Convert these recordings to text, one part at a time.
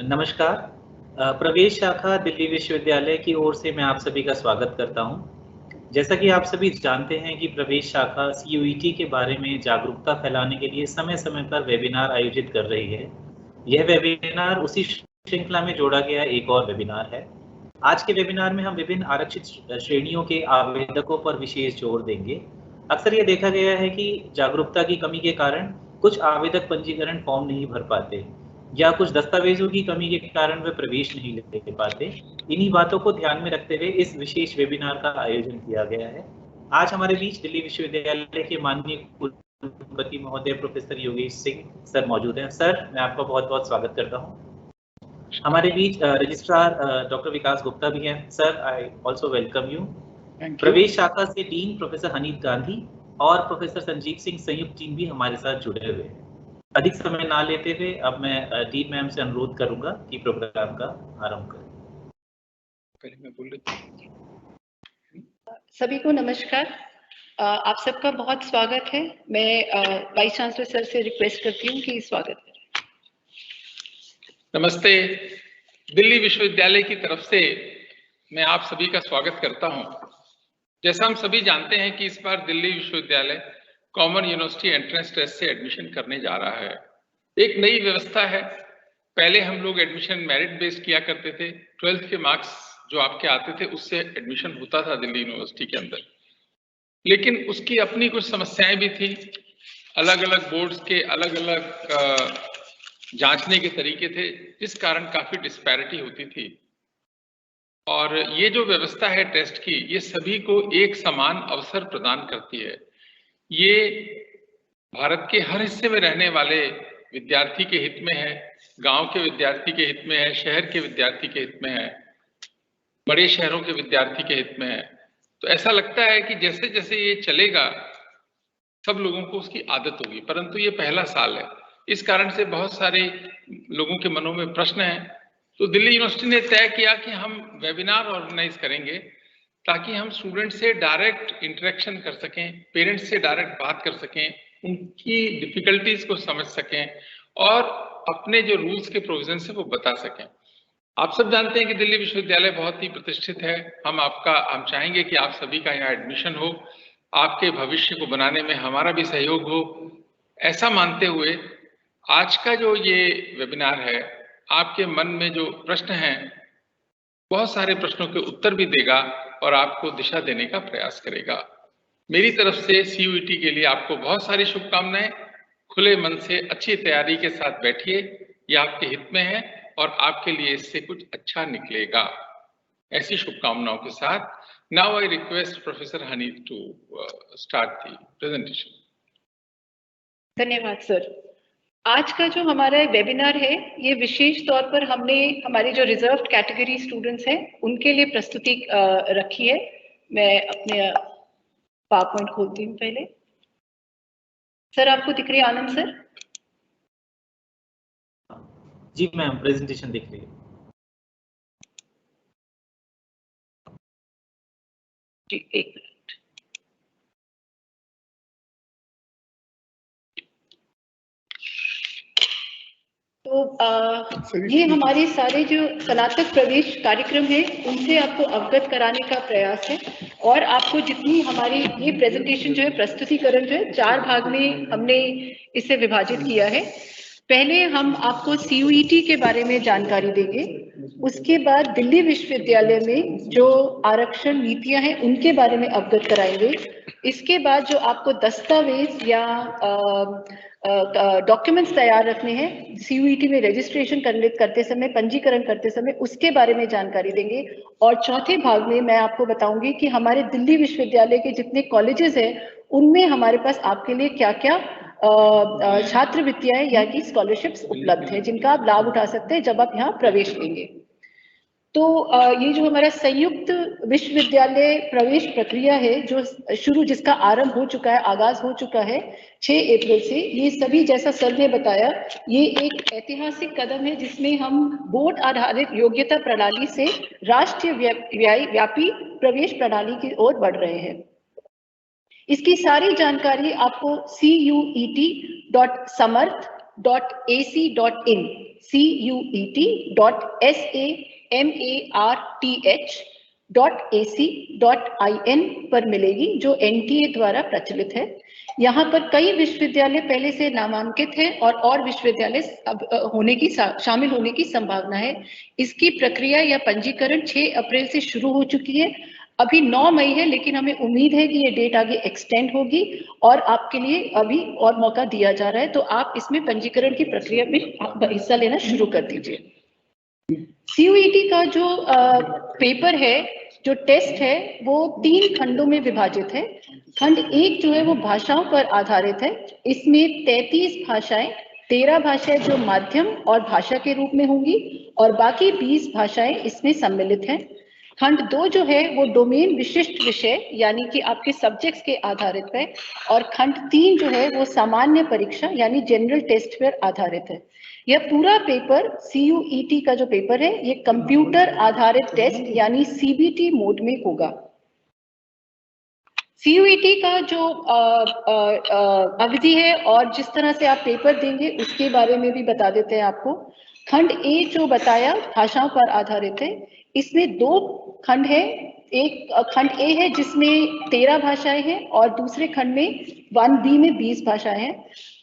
नमस्कार। प्रवेश शाखा दिल्ली विश्वविद्यालय की ओर से मैं आप सभी का स्वागत करता हूं। जैसा कि आप सभी जानते हैं कि प्रवेश शाखा सीयूईटी के बारे में जागरूकता फैलाने के लिए समय-समय पर वेबिनार आयोजित कर रही है। यह वेबिनार उसी श्रृंखला में जोड़ा गया एक और वेबिनार है। आज के वेबिनार में हम विभिन्न आरक्षित श्रेणियों के आवेदकों पर विशेष जोर देंगे। अक्सर यह देखा गया है कि जागरूकता की कमी के कारण कुछ आवेदक पंजीकरण फॉर्म नहीं भर पाते या कुछ दस्तावेजों की कमी के कारण वे प्रवेश नहीं ले पाते। इन्हीं बातों को ध्यान में रखते हुए इस विशेष वेबिनार का आयोजन किया गया है। आज हमारे बीच दिल्ली विश्वविद्यालय के माननीय कुलपति महोदय प्रोफेसर योगेश सिंह सर मौजूद हैं। सर, मैं आपका बहुत-बहुत स्वागत करता हूँ। हमारे बीच रजिस्ट्रार डॉक्टर विकास गुप्ता भी हैं। Sir, I also welcome you. प्रवेश शाखा से डीन प्रोफेसर हनीफ गांधी और प्रोफेसर संजीव सिंह संयुक्त टीम भी हमारे साथ जुड़े हुए हैं। अधिक समय ना लेते हुए अब मैं डीन मैम से अनुरोध करूंगा कि प्रोग्राम का आरंभ करें। पहले मैं बोल रही सभी को नमस्कार। आप सबका बहुत स्वागत है। मैं वाइस चांसलर सर से रिक्वेस्ट करती हूँ कि स्वागत करें। नमस्ते। दिल्ली विश्वविद्यालय की तरफ से मैं आप सभी का स्वागत करता हूं। जैसा हम सभी जानते हैं कि इस बार दिल्ली विश्वविद्यालय कॉमन यूनिवर्सिटी एंट्रेंस टेस्ट से एडमिशन करने जा रहा है। एक नई व्यवस्था है। पहले हम लोग एडमिशन मेरिट बेस्ड किया करते थे। 12th के मार्क्स जो आपके आते थे उससे एडमिशन होता था दिल्ली यूनिवर्सिटी के अंदर, लेकिन उसकी अपनी कुछ समस्याएं भी थी। अलग अलग बोर्ड्स के अलग अलग जांचने के तरीके थे, जिस कारण काफी डिस्पैरिटी होती थी। और ये जो व्यवस्था है टेस्ट की, ये सभी को एक समान अवसर प्रदान करती है। ये भारत के हर हिस्से में रहने वाले विद्यार्थी के हित में है, गांव के विद्यार्थी के हित में है, शहर के विद्यार्थी के हित में है, बड़े शहरों के विद्यार्थी के हित में है। तो ऐसा लगता है कि जैसे जैसे ये चलेगा सब लोगों को उसकी आदत होगी, परंतु ये पहला साल है, इस कारण से बहुत सारे लोगों के मनों में प्रश्न हैं। तो दिल्ली यूनिवर्सिटी ने तय किया कि हम वेबिनार ऑर्गेनाइज करेंगे ताकि हम स्टूडेंट से डायरेक्ट इंटरेक्शन कर सकें, पेरेंट्स से डायरेक्ट बात कर सकें, उनकी डिफिकल्टीज को समझ सकें और अपने जो रूल्स के प्रोविजन है वो बता सकें। आप सब जानते हैं कि दिल्ली विश्वविद्यालय बहुत ही प्रतिष्ठित है। हम चाहेंगे कि आप सभी का यहाँ एडमिशन हो, आपके भविष्य को बनाने में हमारा भी सहयोग हो। ऐसा मानते हुए आज का जो ये वेबिनार है, आपके मन में जो प्रश्न हैं, बहुत सारे प्रश्नों के उत्तर भी देगा और आपको दिशा देने का प्रयास करेगा। मेरी तरफ से सीयूईटी के लिए आपको बहुत सारी शुभकामनाएं। खुले मन से अच्छी तैयारी के साथ बैठिए, ये आपके हित में है और आपके लिए इससे कुछ अच्छा निकलेगा। ऐसी शुभकामनाओं के साथ now I request professor Hanif to start the presentation. धन्यवाद सर। आज का जो हमारा वेबिनार है, ये विशेष तौर पर हमने हमारे जो रिजर्व कैटेगरी स्टूडेंट्स हैं उनके लिए प्रस्तुति रखी है। मैं अपने पावरपॉइंट खोलती हूँ पहले। सर, आपको दिख रही है आनंद सर? जी मैम, प्रेजेंटेशन दिख रही है। जी, एक मिनट। तो ये हमारे सारे जो स्नातक प्रवेश कार्यक्रम है उनसे आपको अवगत कराने का प्रयास है और आपको जितनी हमारी ये प्रेजेंटेशन जो है, प्रस्तुतिकरण जो है, 4 भाग में हमने इसे विभाजित किया है। पहले हम आपको सीयूईटी के बारे में जानकारी देंगे, उसके बाद दिल्ली विश्वविद्यालय में जो आरक्षण नीतियां हैं उनके बारे में अवगत कराएंगे। इसके बाद जो आपको दस्तावेज या डॉक्यूमेंट्स तैयार रखने हैं सीयूईटी में रजिस्ट्रेशन करते समय, पंजीकरण करते समय, उसके बारे में जानकारी देंगे। और चौथे भाग में मैं आपको बताऊंगी कि हमारे दिल्ली विश्वविद्यालय के जितने कॉलेजेस हैं उनमें हमारे पास आपके लिए क्या क्या छात्रवृत्तियां या कि स्कॉलरशिप्स उपलब्ध है जिनका आप लाभ उठा सकते हैं जब आप यहाँ प्रवेश लेंगे। तो ये जो हमारा संयुक्त विश्वविद्यालय प्रवेश प्रक्रिया है, जो जिसका आरंभ हो चुका है, आगाज हो चुका है 6 अप्रैल से, ये सभी, जैसा सर ने बताया, ये एक ऐतिहासिक कदम है जिसमें हम बोर्ड आधारित योग्यता प्रणाली से राष्ट्रीय व्यापी प्रवेश प्रणाली की ओर बढ़ रहे हैं। इसकी सारी जानकारी आपको cuet.samarth CUET.ac.in, CUET.SAMARTH.AC.in पर मिलेगी, जो NTA द्वारा प्रचलित है। यहाँ पर कई विश्वविद्यालय पहले से नामांकित हैं और विश्वविद्यालय शामिल होने की संभावना है। इसकी प्रक्रिया या पंजीकरण 6 अप्रैल से शुरू हो चुकी है। अभी 9 मई है, लेकिन हमें उम्मीद है कि ये डेट आगे एक्सटेंड होगी और आपके लिए अभी और मौका दिया जा रहा है, तो आप इसमें पंजीकरण की प्रक्रिया में हिस्सा लेना शुरू कर दीजिए। CUET का जो पेपर है, जो टेस्ट है, वो 3 खंडों में विभाजित है। खंड 1 जो है वो भाषाओं पर आधारित है। इसमें 33 भाषाएं, 13 भाषाएं जो माध्यम और भाषा के रूप में होंगी और बाकी 20 भाषाएं इसमें सम्मिलित हैं। खंड 2 जो है वो डोमेन विशिष्ट विषय यानी कि आपके सब्जेक्ट्स के आधारित है और खंड 3 जो है वो सामान्य परीक्षा यानी जनरल टेस्ट पर आधारित है। यह पूरा पेपर CUET का जो पेपर है ये कंप्यूटर आधारित टेस्ट यानी CBT मोड में होगा। CUET का जो अवधि है और जिस तरह से आप पेपर देंगे उसके बारे में भी बता देते हैं आपको। खंड A जो बताया भाषाओं पर आधारित है, इसमें 2 खंड है। एक खंड A है जिसमें 13 भाषाएं हैं और दूसरे खंड में 1B में 20 भाषाएं हैं।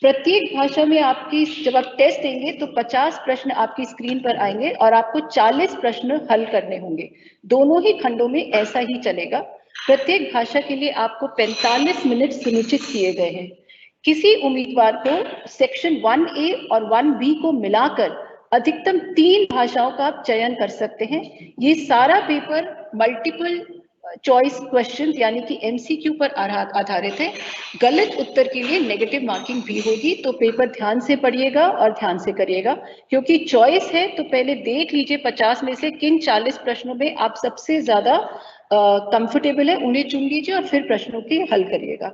प्रत्येक भाषा में आपकी जब आप टेस्ट देंगे तो 50 प्रश्न आपकी स्क्रीन पर आएंगे और आपको 40 प्रश्न हल करने होंगे। दोनों ही खंडों में ऐसा ही चलेगा। प्रत्येक भाषा के लिए आपको 45 मिनट सुनिश्चित किए गए हैं। किसी उम्मीदवार को सेक्शन 1A और 1B को मिलाकर अधिकतम 3 भाषाओं का आप चयन कर सकते हैं। ये सारा पेपर मल्टीपल चॉइस क्वेश्चंस यानी कि MCQ पर आधारित है। गलत उत्तर के लिए नेगेटिव मार्किंग भी होगी, तो पेपर ध्यान से पढ़िएगा और ध्यान से करिएगा। क्योंकि चॉइस है तो पहले देख लीजिए 50 में से किन 40 प्रश्नों में आप सबसे ज्यादा कंफर्टेबल है, उन्हें चुन लीजिए और फिर प्रश्नों के हल करिएगा।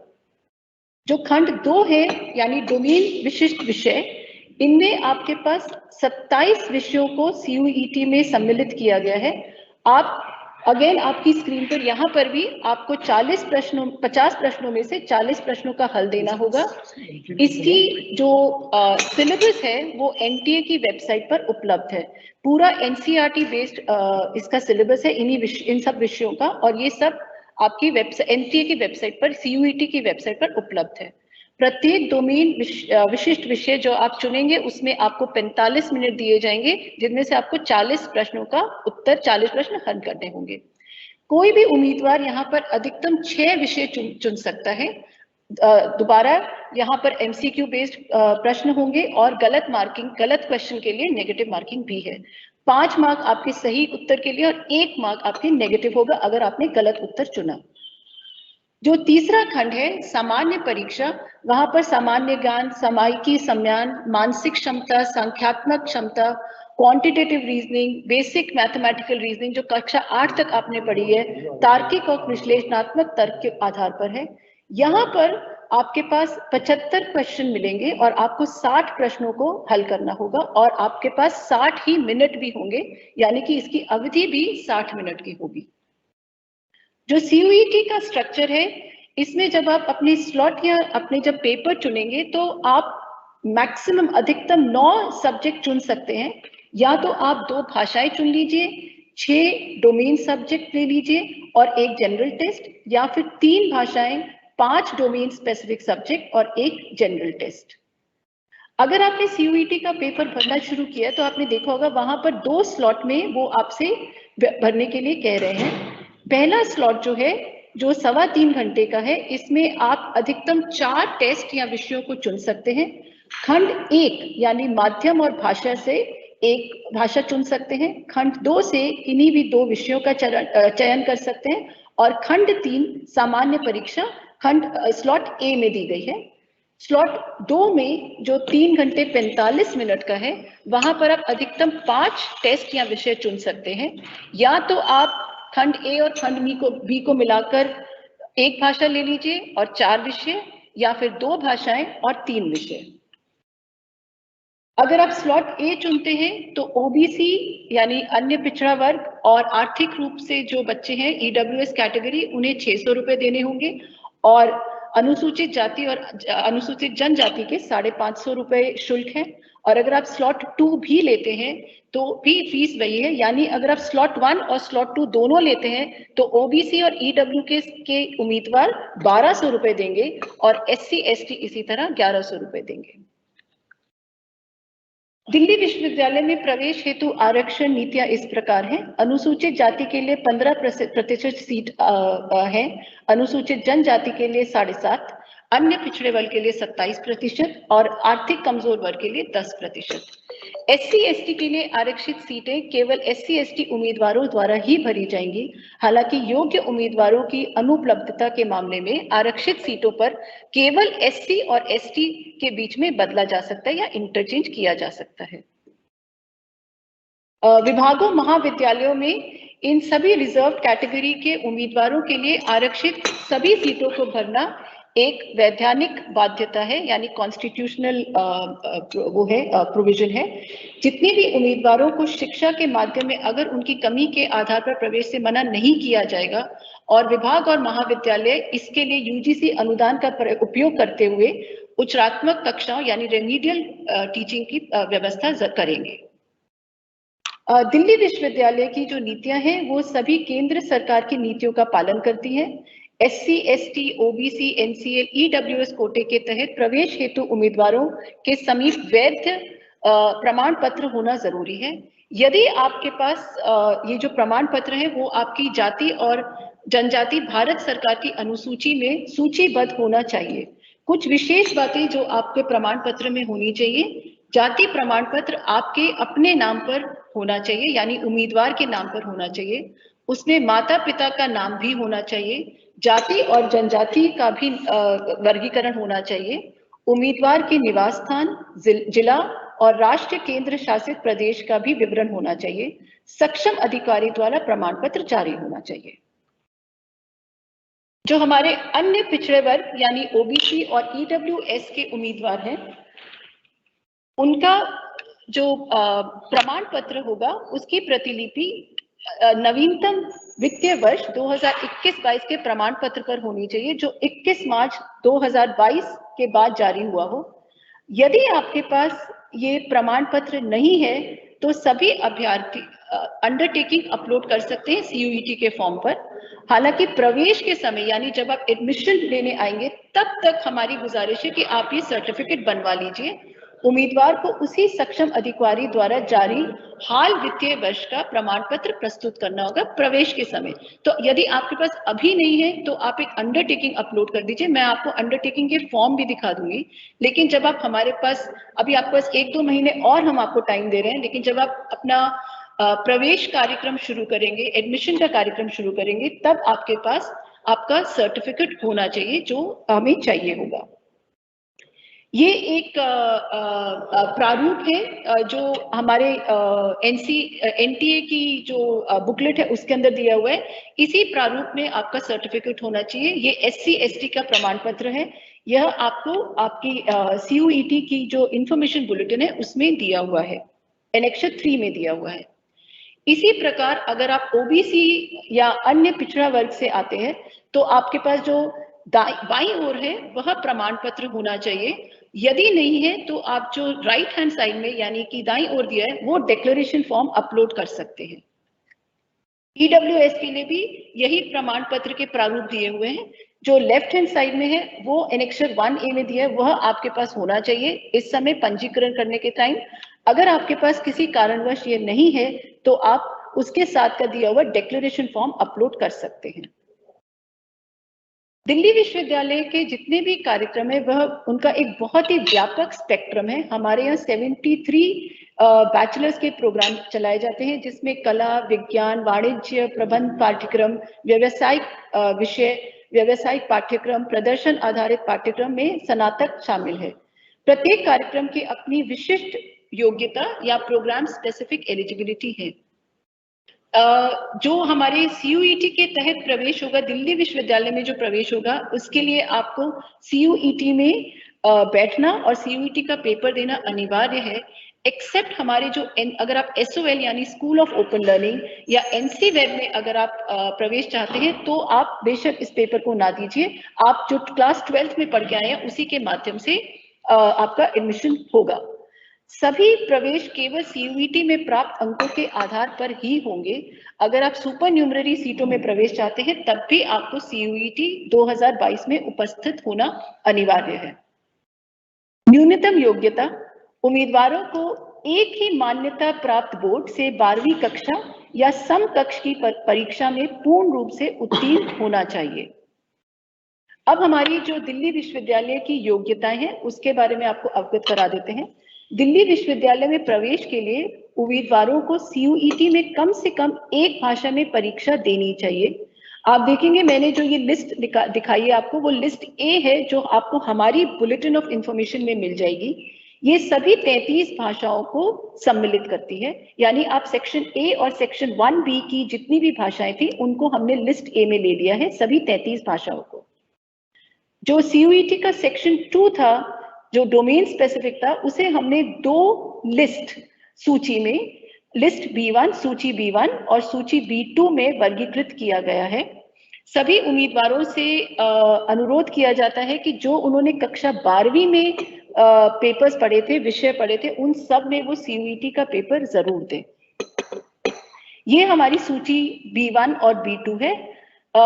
जो खंड 2 है यानी डोमेन विशिष्ट विषय, इनमें आपके पास 27 विषयों को CUET में सम्मिलित किया गया है। आप अगेन आपकी स्क्रीन पर यहाँ पर भी आपको 50 प्रश्नों में से 40 प्रश्नों का हल देना होगा। इसकी जो सिलेबस है वो NTA की वेबसाइट पर उपलब्ध है। पूरा NCERT बेस्ड इसका सिलेबस है इन सब विषयों का, और ये सब आपकी वेबसाइट NTA की वेबसाइट पर, CUET की वेबसाइट पर उपलब्ध है। प्रत्येक डोमेन विशिष्ट विषय जो आप चुनेंगे उसमें आपको 45 मिनट दिए जाएंगे, जिनमें से आपको 40 प्रश्नों का उत्तर 40 प्रश्न हल करने होंगे। कोई भी उम्मीदवार यहाँ पर अधिकतम 6 विषय चुन सकता है। दोबारा यहाँ पर MCQ बेस्ड प्रश्न होंगे और गलत क्वेश्चन के लिए नेगेटिव मार्किंग भी है। 5 मार्क आपके सही उत्तर के लिए और 1 मार्क आपके नेगेटिव होगा अगर आपने गलत उत्तर चुना। जो तीसरा खंड है सामान्य परीक्षा, वहां पर सामान्य ज्ञान, सामायिकी, सम्मान, मानसिक क्षमता, संख्यात्मक क्षमता, quantitative reasoning, basic mathematical reasoning जो कक्षा 8 तक आपने पढ़ी है, तार्किक और विश्लेषणात्मक तर्क के आधार पर है। यहाँ पर आपके पास 75 क्वेश्चन मिलेंगे और आपको 60 प्रश्नों को हल करना होगा और आपके पास 60 ही मिनट भी होंगे, यानी कि इसकी अवधि भी 60 मिनट की होगी। जो CUET का स्ट्रक्चर है, इसमें जब आप अपनी स्लॉट या अपने जब पेपर चुनेंगे तो आप मैक्सिमम अधिकतम 9 सब्जेक्ट चुन सकते हैं। या तो आप 2 भाषाएं चुन लीजिए, 6 डोमेन सब्जेक्ट ले लीजिए और 1 जनरल टेस्ट, या फिर 3 भाषाएं, 5 डोमेन स्पेसिफिक सब्जेक्ट और 1 जनरल टेस्ट। अगर आपने CUET का पेपर भरना शुरू किया तो आपने देखा होगा वहां पर 2 स्लॉट में वो आपसे भरने के लिए कह रहे हैं। पहला स्लॉट जो है, जो 3.25 घंटे का है, इसमें आप अधिकतम 4 टेस्ट या विषयों को चुन सकते हैं। खंड 1 यानी माध्यम और भाषा से 1 भाषा चुन सकते हैं। खंड 2 से किन्हीं भी 2 विषयों का चयन कर सकते हैं और खंड 3 सामान्य परीक्षा स्लॉट A में दी गई है। स्लॉट 2 में जो 3 घंटे 45 मिनट का है, वहां पर आप अधिकतम 5 टेस्ट या विषय चुन सकते हैं। या तो आप खंड A और खंड B को मिलाकर 1 भाषा ले लीजिए और 4 विषय, या फिर 2 भाषाएं और 3 विषय। अगर आप स्लॉट A चुनते हैं तो OBC यानी अन्य पिछड़ा वर्ग और आर्थिक रूप से जो बच्चे हैं EWS कैटेगरी, उन्हें 600 रुपए देने होंगे, और अनुसूचित जाति और अनुसूचित जनजाति के 550 रुपए शुल्क है। और अगर आप स्लॉट 2 भी लेते हैं तो भी फीस वही है, यानी अगर आप स्लॉट 1 और स्लॉट 2 दोनों लेते हैं तो ओबीसी और ईडब्ल्यू के उम्मीदवार 1200 रुपए देंगे और SC ST इसी तरह 1100 रुपए देंगे। दिल्ली विश्वविद्यालय में प्रवेश हेतु आरक्षण नीतियां इस प्रकार हैं। अनुसूचित जाति के लिए 15% सीट है, अनुसूचित जनजाति के लिए 7.5%, अन्य पिछड़े वर्ग के लिए 27% और आर्थिक कमजोर वर्ग के लिए 10%। SC ST के लिए आरक्षित सीटें केवल SC ST उम्मीदवारों द्वारा ही भरी जाएंगी। हालांकि योग्य उम्मीदवारों की अनुपलब्धता के मामले में आरक्षित सीटों पर केवल SC और ST के बीच में बदला जा सकता है या इंटरचेंज किया जा सकता है। विभागों महाविद्यालयों में इन सभी रिजर्व कैटेगरी के उम्मीदवारों के लिए आरक्षित सभी सीटों को भरना एक वैधानिक बाध्यता है, यानी कॉन्स्टिट्यूशनल वो है प्रोविजन है। जितने भी उम्मीदवारों को शिक्षा के माध्यम में अगर उनकी कमी के आधार पर प्रवेश से मना नहीं किया जाएगा और विभाग और महाविद्यालय इसके लिए UGC अनुदान का उपयोग करते हुए उच्चात्मक कक्षाओं यानी रेमिडियल टीचिंग की व्यवस्था करेंगे। दिल्ली विश्वविद्यालय की जो नीतियां हैं वो सभी केंद्र सरकार की नीतियों का पालन करती हैं। SC ST OBC NCL EWS कोटे के तहत प्रवेश हेतु उम्मीदवारों के समीप वैध प्रमाण पत्र होना जरूरी है। यदि आपके पास ये जो प्रमाण पत्र है वो आपकी जाति और जनजाति भारत सरकार की अनुसूची में सूचीबद्ध होना चाहिए। कुछ विशेष बातें जो आपके प्रमाण पत्र में होनी चाहिए। जाति प्रमाण पत्र आपके अपने नाम पर होना चाहिए, यानी उम्मीदवार के नाम पर होना चाहिए। उसमें माता पिता का नाम भी होना चाहिए। जाति और जनजाति का भी वर्गीकरण होना चाहिए। उम्मीदवार के निवास स्थान, जिला और राष्ट्र केंद्र शासित प्रदेश का भी विवरण होना चाहिए। सक्षम अधिकारी द्वारा प्रमाण पत्र जारी होना चाहिए। जो हमारे अन्य पिछड़े वर्ग यानी OBC और EWS के उम्मीदवार हैं, उनका जो प्रमाण पत्र होगा उसकी प्रतिलिपि नवीनतम वित्तीय वर्ष 2021-22 के प्रमाण पत्र पर होनी चाहिए, जो 21 मार्च 2022 के बाद जारी हुआ हो। यदि आपके पास ये प्रमाण पत्र नहीं है तो सभी अभ्यर्थी अंडरटेकिंग अपलोड कर सकते हैं CUET के फॉर्म पर। हालांकि प्रवेश के समय यानी जब आप एडमिशन लेने आएंगे तब तक हमारी गुजारिश है कि आप ये सर्टिफिकेट बनवा लीजिए। उम्मीदवार को उसी सक्षम अधिकारी द्वारा जारी हाल वित्तीय वर्ष का प्रमाण पत्र प्रस्तुत करना होगा प्रवेश के समय। तो यदि आपके पास अभी नहीं है तो आप एक अंडरटेकिंग अपलोड कर दीजिए। मैं आपको अंडरटेकिंग के फॉर्म भी दिखा दूंगी। लेकिन जब आप हमारे पास, अभी आपके पास 1-2 महीने और हम आपको टाइम दे रहे हैं, लेकिन जब आप अपना प्रवेश कार्यक्रम शुरू करेंगे, एडमिशन का कार्यक्रम शुरू करेंगे, तब आपके पास आपका सर्टिफिकेट होना चाहिए जो हमें चाहिए होगा। ये एक प्रारूप है जो हमारे NTA की जो बुकलेट है उसके अंदर दिया हुआ है। इसी प्रारूप में आपका सर्टिफिकेट होना चाहिए। ये SC ST का प्रमाण पत्र है। यह आपको आपकी CUET की जो इंफॉर्मेशन बुलेटिन है उसमें दिया हुआ है, एनेक्सर 3 में दिया हुआ है। इसी प्रकार अगर आप OBC या अन्य पिछड़ा वर्ग से आते हैं तो आपके पास जो बाईं ओर है वह प्रमाण पत्र होना चाहिए। यदि नहीं है तो आप जो राइट हैंड साइड में यानी कि दाईं ओर दिया है वो डिक्लेरेशन फॉर्म अपलोड कर सकते हैं। EWS के लिए भी यही प्रमाण पत्र के प्रारूप दिए हुए हैं। जो लेफ्ट हैंड साइड में है वो एनेक्सर 1A में दिया है, वह आपके पास होना चाहिए इस समय पंजीकरण करने के टाइम। अगर आपके पास किसी कारणवश ये नहीं है तो आप उसके साथ का दिया हुआ डिक्लेरेशन फॉर्म अपलोड कर सकते हैं। दिल्ली विश्वविद्यालय के जितने भी कार्यक्रम है वह उनका एक बहुत ही व्यापक स्पेक्ट्रम है। हमारे यहाँ 73 बैचलर्स के प्रोग्राम चलाए जाते हैं, जिसमें कला, विज्ञान, वाणिज्य, प्रबंध पाठ्यक्रम, व्यावसायिक विषय, व्यावसायिक पाठ्यक्रम, प्रदर्शन आधारित पाठ्यक्रम में स्नातक शामिल है। प्रत्येक कार्यक्रम की अपनी विशिष्ट योग्यता या प्रोग्राम स्पेसिफिक एलिजिबिलिटी है। जो हमारे CUET के तहत प्रवेश होगा, दिल्ली विश्वविद्यालय में जो प्रवेश होगा उसके लिए आपको CUET में बैठना और CUET का पेपर देना अनिवार्य है। एक्सेप्ट हमारे जो अगर आप SOL यानी स्कूल ऑफ ओपन लर्निंग या NC वेब में अगर आप प्रवेश चाहते हैं तो आप बेशक इस पेपर को ना दीजिए। आप जो क्लास 12th में पढ़ के आए हैं उसी के माध्यम से आपका एडमिशन होगा। सभी प्रवेश केवल CUET में प्राप्त अंकों के आधार पर ही होंगे। अगर आप सुपर न्यूमररी सीटों में प्रवेश चाहते हैं तब भी आपको CUET 2022 में उपस्थित होना अनिवार्य है। न्यूनतम योग्यता, उम्मीदवारों को एक ही मान्यता प्राप्त बोर्ड से 12वीं कक्षा या समकक्ष की परीक्षा में पूर्ण रूप से उत्तीर्ण होना चाहिए। अब हमारी जो दिल्ली विश्वविद्यालय की योग्यताएं हैं उसके बारे में आपको अवगत करा देते हैं। दिल्ली विश्वविद्यालय में प्रवेश के लिए उम्मीदवारों को CUET में कम से कम एक भाषा में परीक्षा देनी चाहिए। आप देखेंगे मैंने जो ये लिस्ट दिखाई है आपको, वो लिस्ट A है जो आपको हमारी बुलेटिन ऑफ इंफॉर्मेशन में मिल जाएगी। ये सभी 33 भाषाओं को सम्मिलित करती है, यानी आप सेक्शन A और सेक्शन 1B की जितनी भी भाषाएं थी उनको हमने लिस्ट A में ले लिया है, सभी 33 भाषाओं को। जो CUET का सेक्शन 2 था जो डोमेन स्पेसिफिक था, उसे हमने 2 लिस्ट सूची में, लिस्ट B1 सूची B1 और सूची B2 में वर्गीकृत किया गया है। सभी उम्मीदवारों से अनुरोध किया जाता है कि जो उन्होंने कक्षा 12वीं में पेपर्स पढ़े थे, विषय पढ़े थे, उन सब में वो CUET का पेपर जरूर दें। ये हमारी सूची B1 और B2 है,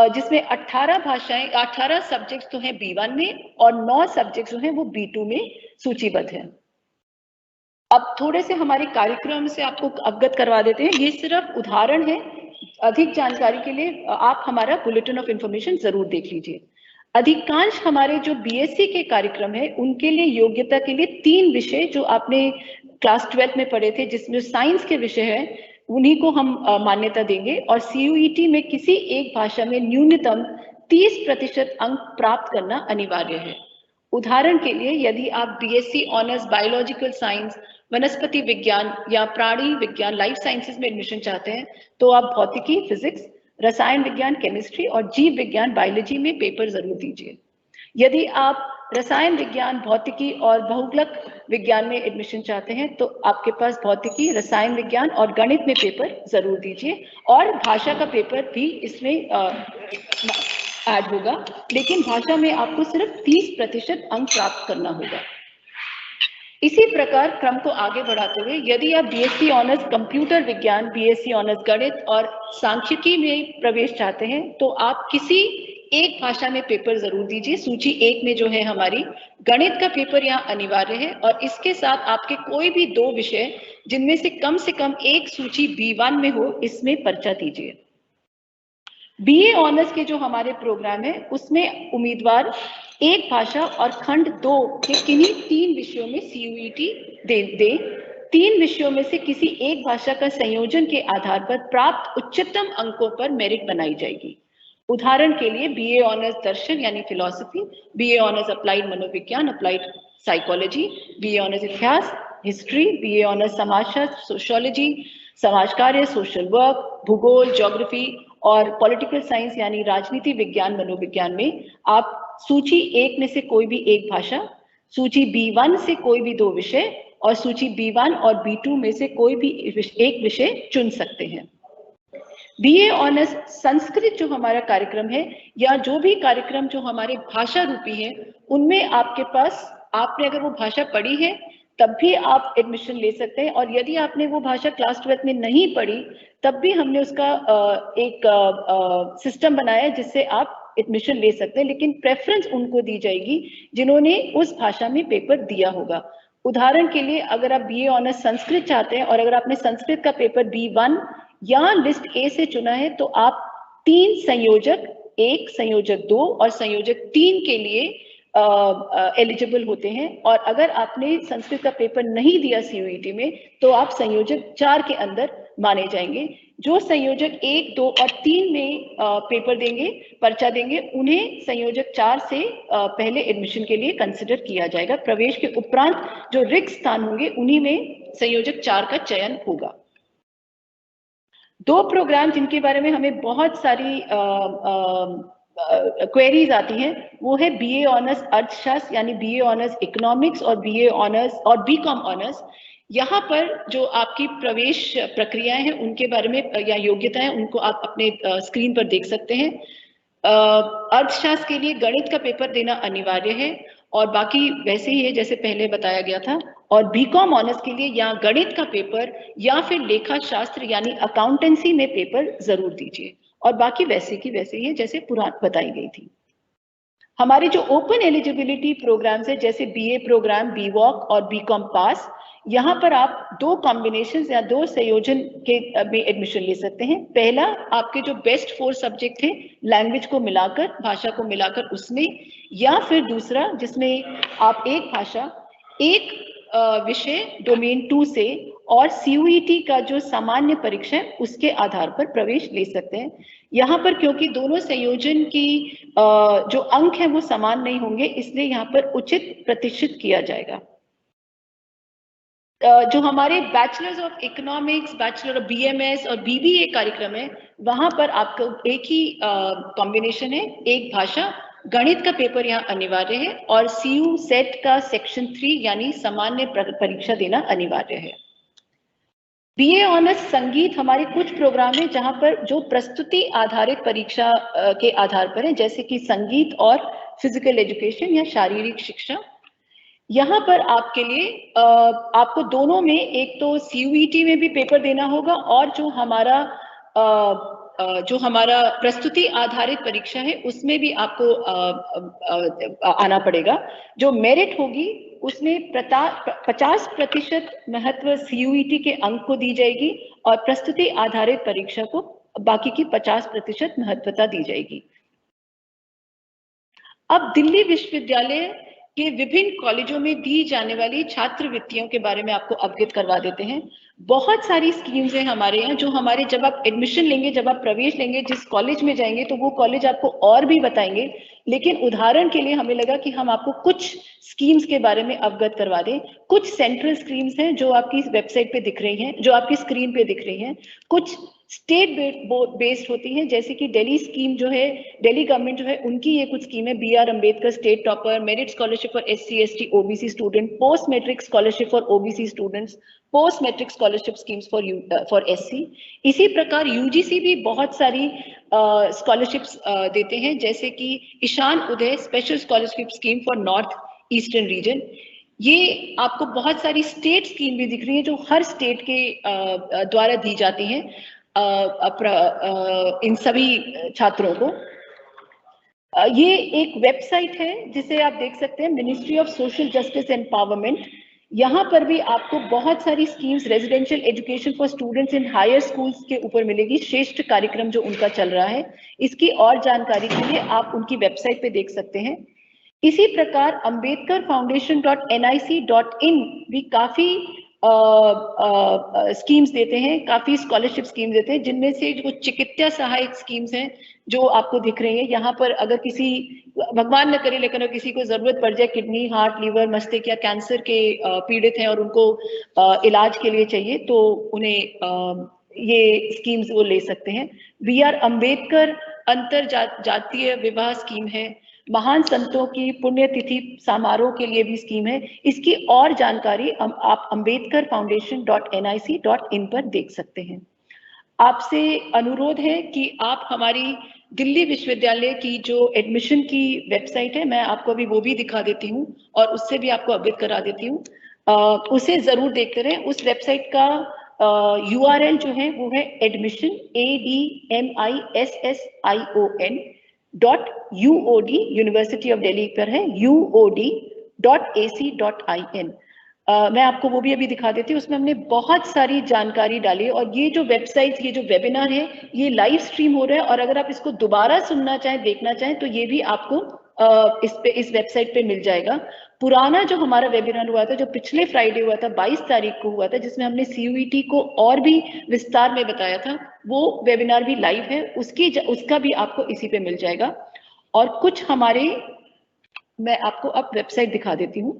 जिसमें 18 भाषाएं, 18 सब्जेक्ट्स तो हैं B1 में और 9 सब्जेक्ट्स जो हैं वो B2 में सूचीबद्ध हैं। अब थोड़े से हमारे कार्यक्रम से आपको अवगत करवा देते हैं। ये सिर्फ उदाहरण है, अधिक जानकारी के लिए आप हमारा बुलेटिन ऑफ इंफॉर्मेशन जरूर देख लीजिए। अधिकांश हमारे जो BSc के कार्यक्रम है उनके लिए योग्यता के लिए 3 विषय जो आपने क्लास 12 में पढ़े थे, जिसमें साइंस के विषय है, उन्हीं को हम मान्यता देंगे। और CUET में किसी एक भाषा में न्यूनतम 30% अंक प्राप्त करना अनिवार्य है। उदाहरण के लिए यदि आप BSc ऑनर्स बायोलॉजिकल साइंस, वनस्पति विज्ञान या प्राणी विज्ञान, लाइफ साइंसेज में एडमिशन चाहते हैं तो आप भौतिकी, फिजिक्स, रसायन विज्ञान, केमिस्ट्री और जीव विज्ञान, बायोलॉजी में पेपर जरूर दीजिए। यदि आप रसायन विज्ञान, भौतिकी और बहुगलक विज्ञान में एडमिशन चाहते हैं तो आपके पास भौतिकी, रसायन विज्ञान और गणित में पेपर जरूर दीजिए, और भाषा का पेपर भी इसमें ऐड होगा, लेकिन भाषा में आपको सिर्फ 30% अंक प्राप्त करना होगा। इसी प्रकार क्रम को आगे बढ़ाते हुए यदि आप BSc ऑनर्स कंप्यूटर विज्ञान, BSc ऑनर्स गणित और सांख्यिकी में प्रवेश चाहते हैं तो आप किसी एक भाषा में पेपर जरूर दीजिए। सूची 1 में जो है हमारी गणित का पेपर यहाँ अनिवार्य है, और इसके साथ आपके कोई भी 2 विषय जिनमें से कम एक सूची B1 में हो, इसमें पर्चा दीजिए। BA ऑनर्स के जो हमारे प्रोग्राम है उसमें उम्मीदवार एक भाषा और खंड 2 के किन्हीं 3 विषयों में CUET दे 3 विषयों में से किसी एक भाषा का संयोजन के आधार पर प्राप्त उच्चतम अंकों पर मेरिट बनाई जाएगी। उदाहरण के लिए BA ऑनर्स दर्शन यानी फिलॉसफी, BA ऑनर्स अप्लाइड मनोविज्ञान, अप्लाइड साइकोलॉजी, BA ऑनर्स इतिहास, हिस्ट्री, BA ऑनर्स समाजशास्त्र, सोशियोलॉजी, समाज कार्य, सोशल वर्क, भूगोल, ज्योग्राफी और पॉलिटिकल साइंस यानी राजनीति विज्ञान, मनोविज्ञान में आप सूची 1 में से कोई भी एक भाषा, सूची B1 से कोई भी 2 विषय और सूची B1 और B2 में से कोई भी एक विषय चुन सकते हैं। BA ऑनर्स संस्कृत जो हमारा कार्यक्रम है, या जो भी कार्यक्रम जो हमारे भाषा रूपी है, उनमें आपके पास, आपने अगर वो भाषा पढ़ी है तब भी आप एडमिशन ले सकते हैं, और यदि आपने वो भाषा क्लास 12 में नहीं पढ़ी तब भी हमने उसका एक सिस्टम बनाया है जिससे आप एडमिशन ले सकते हैं, लेकिन प्रेफरेंस उनको दी जाएगी जिन्होंने उस भाषा में पेपर दिया होगा। उदाहरण के लिए अगर आप BA ऑनर्स संस्कृत चाहते हैं और अगर आपने संस्कृत का पेपर B1 या लिस्ट A से चुना है तो आप 3 संयोजक 1, संयोजक 2 और संयोजक 3 के लिए एलिजिबल होते हैं, और अगर आपने संस्कृत का पेपर नहीं दिया CUET में तो आप संयोजक 4 के अंदर माने जाएंगे। जो संयोजक 1, 2 और 3 में पेपर देंगे, पर्चा देंगे, उन्हें संयोजक 4 से पहले एडमिशन के लिए कंसिडर किया जाएगा। प्रवेश के उपरांत जो रिक्त स्थान होंगे उन्हीं में संयोजक 4 का चयन होगा। 2 प्रोग्राम जिनके बारे में हमें बहुत सारी क्वेरीज आती हैं, वो है BA ऑनर्स अर्थशास्त्र यानी BA ऑनर्स इकोनॉमिक्स और BA ऑनर्स और BCom ऑनर्स। यहाँ पर जो आपकी प्रवेश प्रक्रियाएं हैं उनके बारे में या योग्यताएं उनको आप अपने स्क्रीन पर देख सकते हैं। अर्थशास्त्र के लिए गणित का पेपर देना अनिवार्य है और बाकी वैसे ही है जैसे पहले बताया गया था। और बीकॉम ऑनर्स के लिए या गणित का पेपर या फिर लेखा शास्त्र यानी अकाउंटेंसी में पेपर जरूर दीजिए और बाकी वैसे की वैसे ही है जैसे पुरान बताई गई थी। हमारे जो ओपन एलिजिबिलिटी प्रोग्राम्स है जैसे बीए प्रोग्राम, बीवॉक और बीकॉम पास, यहाँ पर आप 2 कॉम्बिनेशन या 2 संयोजन के में एडमिशन ले सकते हैं। पहला आपके जो बेस्ट 4 सब्जेक्ट थे लैंग्वेज को मिलाकर, भाषा को मिलाकर उसमें, या फिर दूसरा जिसमें आप एक भाषा एक विषय डोमेन 2 से और सीयूईटी का जो सामान्य परीक्षा है उसके आधार पर प्रवेश ले सकते हैं। यहाँ पर क्योंकि दोनों संयोजन की जो अंक है वो समान नहीं होंगे इसलिए यहाँ पर उचित प्रतिशत किया जाएगा। जो हमारे bachelors of economics, bachelor of BMS और बीबीए कार्यक्रम है वहां पर आपको एक ही कॉम्बिनेशन है, एक भाषा, गणित का पेपर यहाँ अनिवार्य है और सीयू सेट का सेक्शन 3 यानी सामान्य परीक्षा देना अनिवार्य है। बीए ऑनर्स संगीत हमारे कुछ प्रोग्राम है जहां पर जो प्रस्तुति आधारित परीक्षा के आधार पर है जैसे कि संगीत और फिजिकल एजुकेशन या शारीरिक शिक्षा। यहाँ पर आपके लिए आपको दोनों में एक तो सीयूईटी में भी पेपर देना होगा और जो हमारा प्रस्तुति आधारित परीक्षा है उसमें भी आपको आना पड़ेगा। जो मेरिट होगी उसमें 50% महत्व सीयूईटी के अंक को दी जाएगी और प्रस्तुति आधारित परीक्षा को बाकी की 50% महत्वता दी जाएगी। अब दिल्ली विश्वविद्यालय के विभिन्न कॉलेजों में दी जाने वाली छात्रवृत्तियों के बारे में आपको अवगत करवा देते हैं। बहुत सारी स्कीम्स हैं हमारे यहाँ जो हमारे जब आप एडमिशन लेंगे, जब आप प्रवेश लेंगे जिस कॉलेज में जाएंगे तो वो कॉलेज आपको और भी बताएंगे, लेकिन उदाहरण के लिए हमें लगा कि हम आपको कुछ स्कीम्स के बारे में अवगत करवा दें। कुछ सेंट्रल स्कीम्स हैं जो आपकी वेबसाइट पे दिख रही हैं, जो आपकी स्क्रीन पे दिख रही हैं। कुछ स्टेट बेस्ड होती हैं जैसे कि दिल्ली स्कीम जो है, दिल्ली गवर्नमेंट जो है उनकी ये कुछ स्कीम है, BR Ambedkar state topper, merit scholarship for SC ST OBC student, post matric scholarship for OBC students, post matric scholarship schemes for SC। इसी प्रकार UGC भी बहुत सारी स्कॉलरशिप्स देते हैं जैसे कि Ishan Uday special scholarship scheme for north eastern region. ये आपको बहुत सारी स्टेट स्कीम भी दिख रही है जो हर स्टेट के द्वारा दी जाती हैं इन सभी छात्रों को। ये एक वेबसाइट है जिसे आप देख सकते हैं, ministry of social justice empowerment. यहाँ पर भी आपको बहुत सारी schemes residential education for students in higher schools के ऊपर मिलेगी, श्रेष्ठ कार्यक्रम जो उनका चल रहा है। इसकी और जानकारी के लिए आप उनकी वेबसाइट पे देख सकते हैं। इसी प्रकार अंबेडकर फाउंडेशन .nic.in भी काफी स्कीम्स देते हैं, काफी स्कॉलरशिप स्कीम्स देते हैं, जिनमें से जो चिकित्सा सहायक स्कीम्स हैं जो आपको दिख रही है यहाँ पर। अगर किसी, भगवान न करे लेकिन अगर किसी को जरूरत पड़ जाए, किडनी, हार्ट, लीवर, मस्तिष्क या कैंसर के पीड़ित हैं और उनको इलाज के लिए चाहिए तो उन्हें ये स्कीम्स वो ले सकते हैं। BR अम्बेडकर अंतर जातीय विवाह स्कीम है। महान संतों की पुण्यतिथि समारोह के लिए भी स्कीम है। इसकी और जानकारी आप अम्बेडकर फाउंडेशन .nic.in पर देख सकते हैं। आपसे अनुरोध है कि आप हमारी दिल्ली विश्वविद्यालय की जो एडमिशन की वेबसाइट है, मैं आपको अभी वो भी दिखा देती हूँ और उससे भी आपको अवगत करा देती हूँ, उसे जरूर देखते रहें। उस वेबसाइट का URL जो है वो है admission .UOD university of Delhi पर है, UOD.ac.in। मैं आपको वो भी अभी दिखा देती हूँ। उसमें हमने बहुत सारी जानकारी डाली और ये जो वेबसाइट, ये जो वेबिनार है ये लाइव स्ट्रीम हो रहा है और अगर आप इसको दोबारा सुनना चाहें, देखना चाहें तो ये भी आपको इस वेबसाइट पे मिल जाएगा। पुराना जो हमारा वेबिनार हुआ था, जो पिछले फ्राइडे हुआ था 22 तारीख को हुआ था, जिसमें हमने CUET को और भी विस्तार में बताया था, वो वेबिनार भी लाइव है, उसका भी आपको इसी पे मिल जाएगा। और कुछ हमारे, मैं आपको अब वेबसाइट दिखा देती हूँ।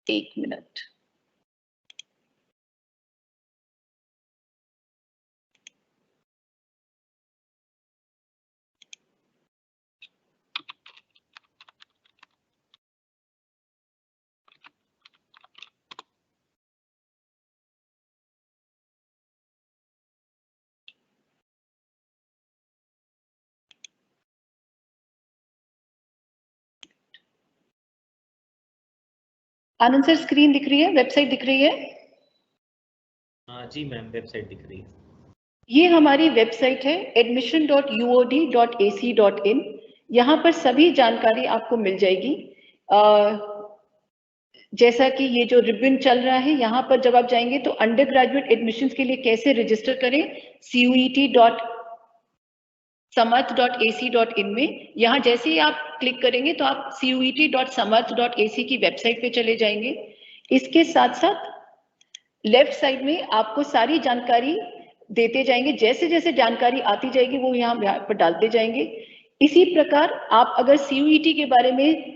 एक मिनट। आनंद सर स्क्रीन दिख रही है, वेबसाइट दिख रही है? जी मैम, वेबसाइट दिख रही है। ये हमारी वेबसाइट है admission.uod.ac.in। यहाँ पर सभी जानकारी आपको मिल जाएगी। जैसा कि ये जो रिबन चल रहा है, यहाँ पर जब आप जाएंगे तो अंडर ग्रेजुएट एडमिशंस के लिए कैसे रजिस्टर करें, CUET.samarth.ac.in में, यहाँ जैसे ही आप क्लिक करेंगे तो आप CUET.samarth.ac की वेबसाइट पे चले जाएंगे। इसके साथ साथ लेफ्ट साइड में आपको सारी जानकारी देते जाएंगे, जैसे जैसे जानकारी आती जाएगी वो यहाँ पर डालते जाएंगे। इसी प्रकार आप अगर CUET के बारे में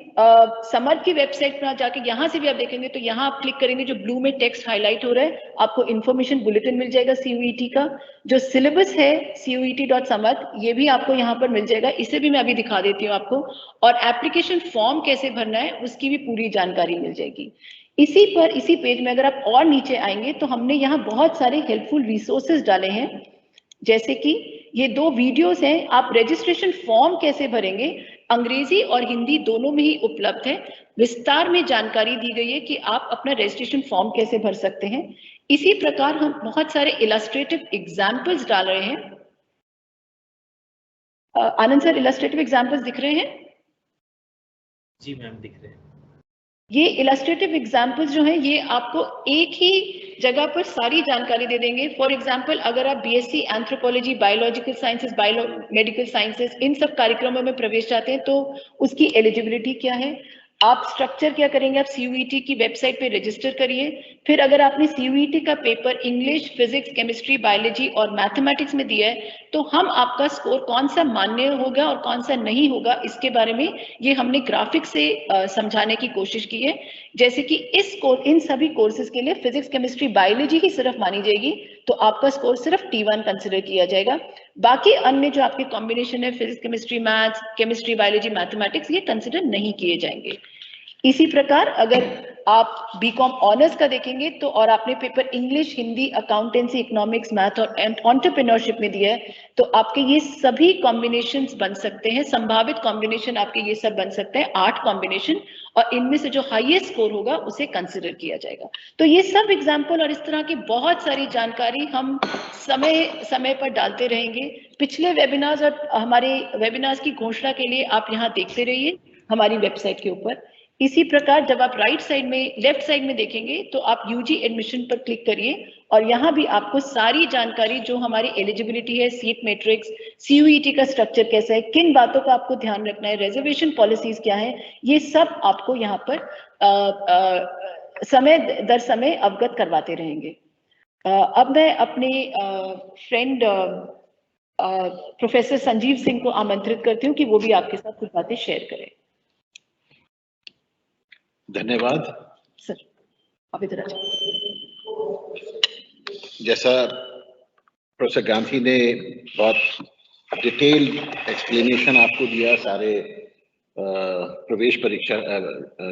समर्थ की वेबसाइट पर जाके यहाँ से भी आप देखेंगे तो यहाँ आप क्लिक करेंगे, जो ब्लू में टेक्स्ट हाईलाइट हो रहा है, आपको इन्फॉर्मेशन बुलेटिन मिल जाएगा CUET का। जो सिलेबस है CUET.samarth, ये भी आपको यहाँ पर मिल जाएगा, इसे भी मैं अभी दिखा देती हूँ आपको। और एप्लीकेशन फॉर्म कैसे भरना है उसकी भी पूरी जानकारी मिल जाएगी। इसी पेज में अगर आप और नीचे आएंगे तो हमने यहाँ बहुत सारे हेल्पफुल रिसोर्सेज डाले हैं, जैसे कि ये 2 वीडियोस हैं। आप रजिस्ट्रेशन फॉर्म कैसे भरेंगे, अंग्रेजी और हिंदी दोनों में ही उपलब्ध है। विस्तार में जानकारी दी गई है कि आप अपना रजिस्ट्रेशन फॉर्म कैसे भर सकते हैं। इसी प्रकार हम बहुत सारे इलस्ट्रेटिव एग्जाम्पल्स डाल रहे हैं। आनंद सर, इलस्ट्रेटिव एग्जाम्पल्स दिख रहे हैं? जी मैम, दिख रहे हैं। ये इलस्ट्रेटिव एग्जाम्पल्स जो हैं, ये आपको एक ही जगह पर सारी जानकारी दे देंगे। फॉर एग्जाम्पल, अगर आप BSc anthropology, biological sciences, biomedical sciences, इन सब कार्यक्रमों में प्रवेश चाहते हैं तो उसकी एलिजिबिलिटी क्या है, आप स्ट्रक्चर क्या करेंगे, आप CUET की वेबसाइट पे रजिस्टर करिए। फिर अगर आपने CUET का paper English, physics, chemistry, biology और मैथमेटिक्स में दिया है तो हम आपका स्कोर कौन सा मान्य होगा और कौन सा नहीं होगा, इसके बारे में ये हमने ग्राफिक से समझाने की कोशिश की है। जैसे कि इन सभी कोर्सेज के लिए फिजिक्स, केमिस्ट्री, बायोलॉजी ही सिर्फ मानी जाएगी, तो आपका स्कोर सिर्फ T1 कंसिडर किया जाएगा। बाकी अन्य जो आपके कॉम्बिनेशन है, physics, chemistry, maths, chemistry, biology, mathematics, ये कंसिडर नहीं किए जाएंगे। इसी प्रकार अगर आप BCom ऑनर्स का देखेंगे तो, और आपने paper English, Hindi, accountancy, economics, math और एंटरप्रेन्योरशिप में दिया है तो आपके ये सभी कॉम्बिनेशंस बन सकते हैं। संभावित कॉम्बिनेशन आपके ये सब बन सकते हैं, 8 कॉम्बिनेशन, और इनमें से जो हाईएस्ट स्कोर होगा उसे कंसिडर किया जाएगा। तो ये सब एग्जाम्पल और इस तरह की बहुत सारी जानकारी हम समय समय पर डालते रहेंगे। पिछले वेबिनार्स और हमारे वेबिनार्स की घोषणा के लिए आप यहाँ देखते रहिए हमारी वेबसाइट के ऊपर। इसी प्रकार जब आप लेफ्ट साइड में देखेंगे तो आप UG एडमिशन पर क्लिक करिए और यहाँ भी आपको सारी जानकारी, जो हमारी एलिजिबिलिटी है, सीट मैट्रिक्स, CUET का स्ट्रक्चर कैसा है, किन बातों का आपको ध्यान रखना है, रिजर्वेशन पॉलिसीज क्या है, ये सब आपको यहाँ पर समय दर समय अवगत करवाते रहेंगे। अब मैं अपने फ्रेंड प्रोफेसर संजीव सिंह को आमंत्रित करती हूँ कि वो भी आपके साथ कुछ बातें शेयर करें। धन्यवाद सर, आप इधर आ जाइए। जैसा प्रोफेसर गांधी ने बहुत डिटेल एक्सप्लेनेशन आपको दिया सारे प्रवेश परीक्षा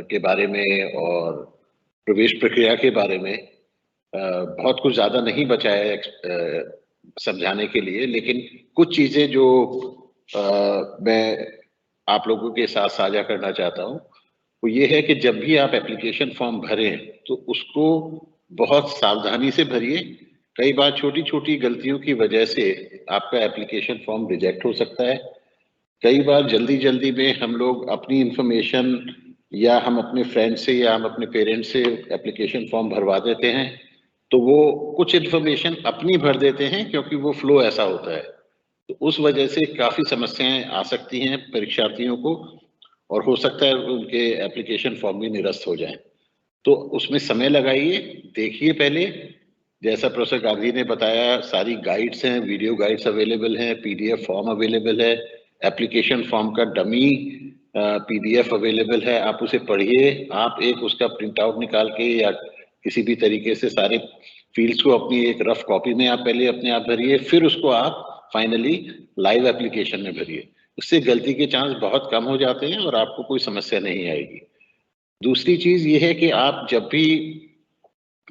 के बारे में और प्रवेश प्रक्रिया के बारे में, बहुत कुछ ज्यादा नहीं बचा है समझाने के लिए, लेकिन कुछ चीजें जो मैं आप लोगों के साथ साझा करना चाहता हूं वो ये है कि जब भी आप एप्लीकेशन फॉर्म भरें तो उसको बहुत सावधानी से भरिए। कई बार छोटी छोटी गलतियों की वजह से आपका एप्लीकेशन फॉर्म रिजेक्ट हो सकता है। कई बार जल्दी जल्दी में हम लोग अपनी इंफॉर्मेशन या हम अपने फ्रेंड से या हम अपने पेरेंट्स से एप्लीकेशन फॉर्म भरवा देते हैं, तो वो कुछ इंफॉर्मेशन अपनी भर देते हैं क्योंकि वो फ्लो ऐसा होता है, तो उस वजह से काफी समस्याएं आ सकती हैं परीक्षार्थियों को और हो सकता है उनके एप्लीकेशन फॉर्म भी निरस्त हो जाएं। तो उसमें समय लगाइए, देखिए पहले। जैसा प्रोफेसर गांधी ने बताया, सारी गाइड्स हैं, वीडियो गाइड्स अवेलेबल हैं, PDF फॉर्म अवेलेबल है, एप्लीकेशन फॉर्म का डमी PDF अवेलेबल है, आप उसे पढ़िए। आप एक उसका प्रिंट आउट निकाल के या किसी भी तरीके से सारे फील्ड्स को अपनी एक रफ कॉपी में आप पहले अपने आप भरिए, फिर उसको आप फाइनली लाइव एप्लीकेशन में भरिए। उससे गलती के चांस बहुत कम हो जाते हैं और आपको कोई समस्या नहीं आएगी। दूसरी चीज ये है कि आप जब भी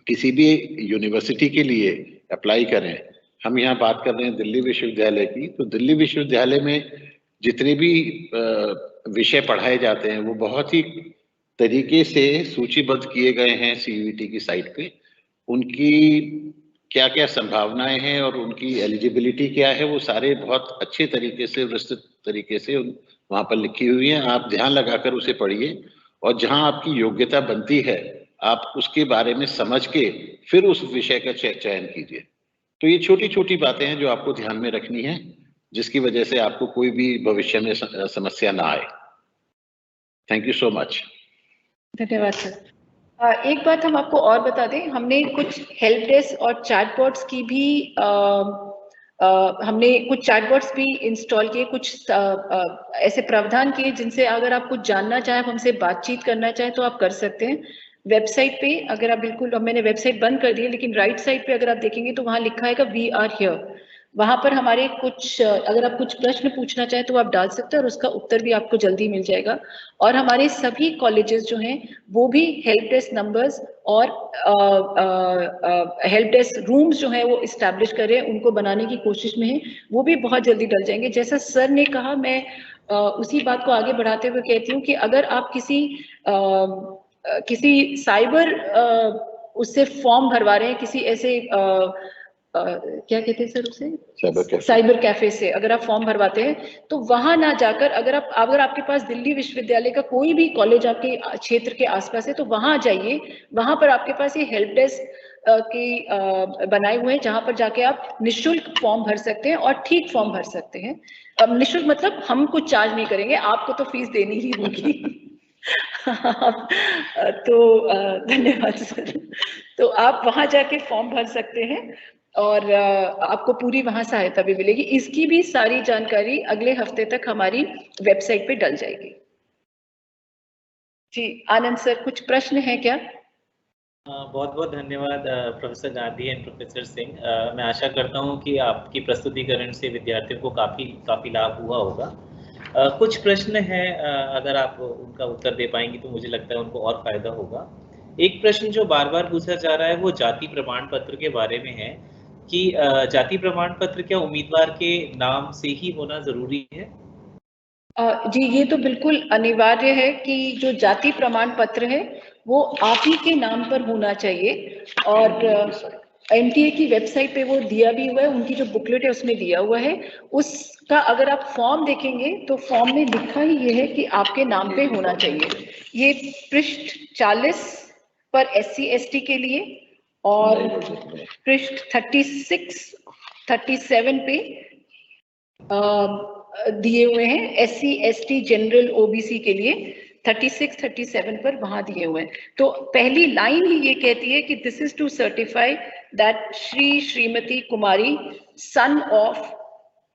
किसी भी यूनिवर्सिटी के लिए अप्लाई करें, हम यहाँ बात कर रहे हैं दिल्ली विश्वविद्यालय की, तो दिल्ली विश्वविद्यालय में जितने भी विषय पढ़ाए जाते हैं वो बहुत ही तरीके से सूचीबद्ध किए गए हैं CUET की साइट पे, उनकी क्या क्या संभावनाएं हैं और उनकी एलिजिबिलिटी क्या है, वो सारे बहुत अच्छे तरीके से, विस्तृत तरीके से वहां पर लिखी हुई हैं। आप ध्यान लगाकर उसे पढ़िए और जहां आपकी योग्यता बनती है आप उसके बारे में समझ के फिर उस विषय का चयन कीजिए। तो ये छोटी छोटी बातें हैं जो आपको ध्यान में रखनी है, जिसकी वजह से आपको कोई भी भविष्य में समस्या ना आए। Thank you so much. धन्यवाद सर। एक बात हम आपको और बता दें, हमने कुछ हेल्प डेस्क और चैटबॉट्स की भी हमने कुछ चैटबॉट्स भी इंस्टॉल किए, कुछ ऐसे प्रावधान किए जिनसे अगर आप कुछ जानना चाहें, हमसे बातचीत करना चाहें तो आप कर सकते हैं। वेबसाइट पे अगर आप बिल्कुल, मैंने वेबसाइट बंद कर दी है, लेकिन राइट साइड पे अगर आप देखेंगे तो वहाँ लिखा है वी आर हियर। वहां पर हमारे कुछ, अगर आप कुछ प्रश्न पूछना चाहें तो आप डाल सकते हैं और उसका उत्तर भी आपको जल्दी मिल जाएगा। और हमारे सभी कॉलेजेस जो हैं वो भी हेल्प डेस्क नंबर्स और हेल्प डेस्क रूम्स जो हैं वो इस्टेब्लिश कर रहे हैं, उनको बनाने की कोशिश में है, वो भी बहुत जल्दी डल जाएंगे। जैसा सर ने कहा, मैं उसी बात को आगे बढ़ाते हुए कहती हूँ कि अगर आप किसी साइबर उससे फॉर्म भरवा रहे हैं, किसी ऐसे क्या कहते हैं सर उसे, साइबर कैफे से अगर आप फॉर्म भरवाते हैं तो वहां ना जाकर, अगर आपके पास दिल्ली विश्वविद्यालय का कोई भी कॉलेज आपके क्षेत्र के आसपास है तो वहां जाइए। वहां पर आपके पास ये हेल्प डेस्क की बनाए हुए हैं जहां पर जाके आप निःशुल्क फॉर्म भर सकते हैं और ठीक फॉर्म भर सकते हैं। अब निःशुल्क मतलब हम कुछ चार्ज नहीं करेंगे, आपको तो फीस देनी ही होगी। तो धन्यवाद सर। तो आप वहां जाके फॉर्म भर सकते हैं और आपको पूरी वहां सहायता भी मिलेगी। इसकी भी सारी जानकारी अगले हफ्ते तक हमारी वेबसाइट पे डल जाएगी। जी आनंद सर, कुछ प्रश्न है क्या? बहुत बहुत धन्यवाद professor Gandhi and professor Singh. मैं आशा करता हूं कि आपकी प्रस्तुतिकरण से विद्यार्थियों को काफी लाभ हुआ होगा। कुछ प्रश्न हैं, अगर आप उनका उत्तर दे पाएंगी तो मुझे लगता है उनको और फायदा होगा। एक प्रश्न जो बार बार पूछा जा रहा है वो जाति प्रमाण पत्र के बारे में है कि जाति प्रमाण पत्र क्या उम्मीदवार के नाम से ही होना जरूरी है? जी, ये तो बिल्कुल अनिवार्य है कि जो जाति प्रमाण पत्र है वो आप ही के नाम पर होना चाहिए। और NTA की वेबसाइट पे वो दिया भी हुआ है, उनकी जो बुकलेट है उसमें दिया हुआ है। उसका अगर आप फॉर्म देखेंगे तो फॉर्म में लिखा ही ये है कि आपके नाम पे होना चाहिए। ये पृष्ठ 40 पर SC ST के लिए और पृष्ठ 36, 37 पे दिए हुए हैं। SC ST जनरल OBC के लिए 36, 37 पर वहां दिए हुए हैं। तो पहली लाइन ही ये कहती है कि this is to certify that Shri Shrimati Kumari son of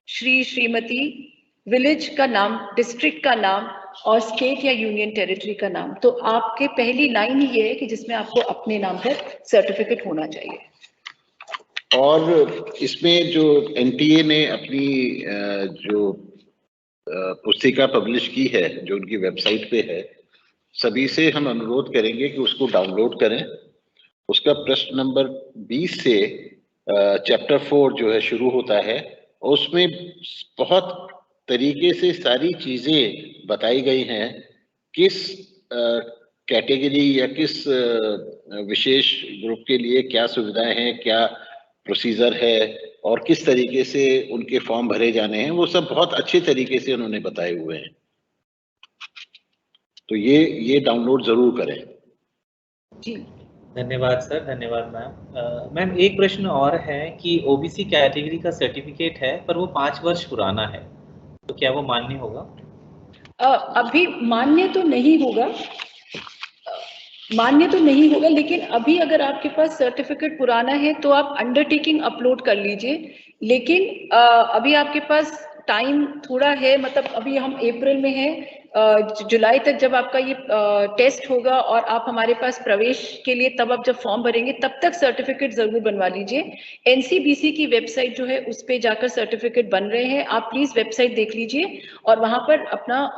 Shri Shrimati, village का नाम, डिस्ट्रिक्ट का नाम और स्टेट या यूनियन टेरिटरी का नाम। तो आपके पहली लाइन ही ये है कि जिसमें आपको अपने नाम पर सर्टिफिकेट होना चाहिए। और इसमें जो NTA ने अपनी जो पुस्तिका पब्लिश की है, जो उनकी वेबसाइट पे है, सभी से हम अनुरोध करेंगे कि उसको डाउनलोड करें। उसका प्रश्न नंबर 20 से चैप्टर 4 जो है शुरू होता है, उसमें बहुत तरीके से सारी चीजें बताई गई हैं, किस कैटेगरी या किस विशेष ग्रुप के लिए क्या सुविधाएं हैं, क्या प्रोसीजर है और किस तरीके से उनके फॉर्म भरे जाने हैं, वो सब बहुत अच्छे तरीके से उन्होंने बताए हुए हैं। तो ये डाउनलोड जरूर करें। जी धन्यवाद सर, धन्यवाद मैम। मैम एक प्रश्न और है कि OBC कैटेगरी का सर्टिफिकेट है पर वो 5 वर्ष पुराना है, तो क्या वो मान्य होगा? अभी मान्य तो नहीं होगा, लेकिन अभी अगर आपके पास सर्टिफिकेट पुराना है तो आप अंडरटेकिंग अपलोड कर लीजिए। लेकिन अभी आपके पास टाइम थोड़ा है, मतलब अभी हम अप्रैल में हैं, जुलाई तक जब आपका ये टेस्ट होगा और आप हमारे पास प्रवेश के लिए, तब आप जब फॉर्म भरेंगे तब तक सर्टिफिकेट जरूर बनवा लीजिए। NCBC की वेबसाइट जो है उस पे जाकर सर्टिफिकेट बन रहे हैं, आप प्लीज वेबसाइट देख लीजिए और वहां पर अपना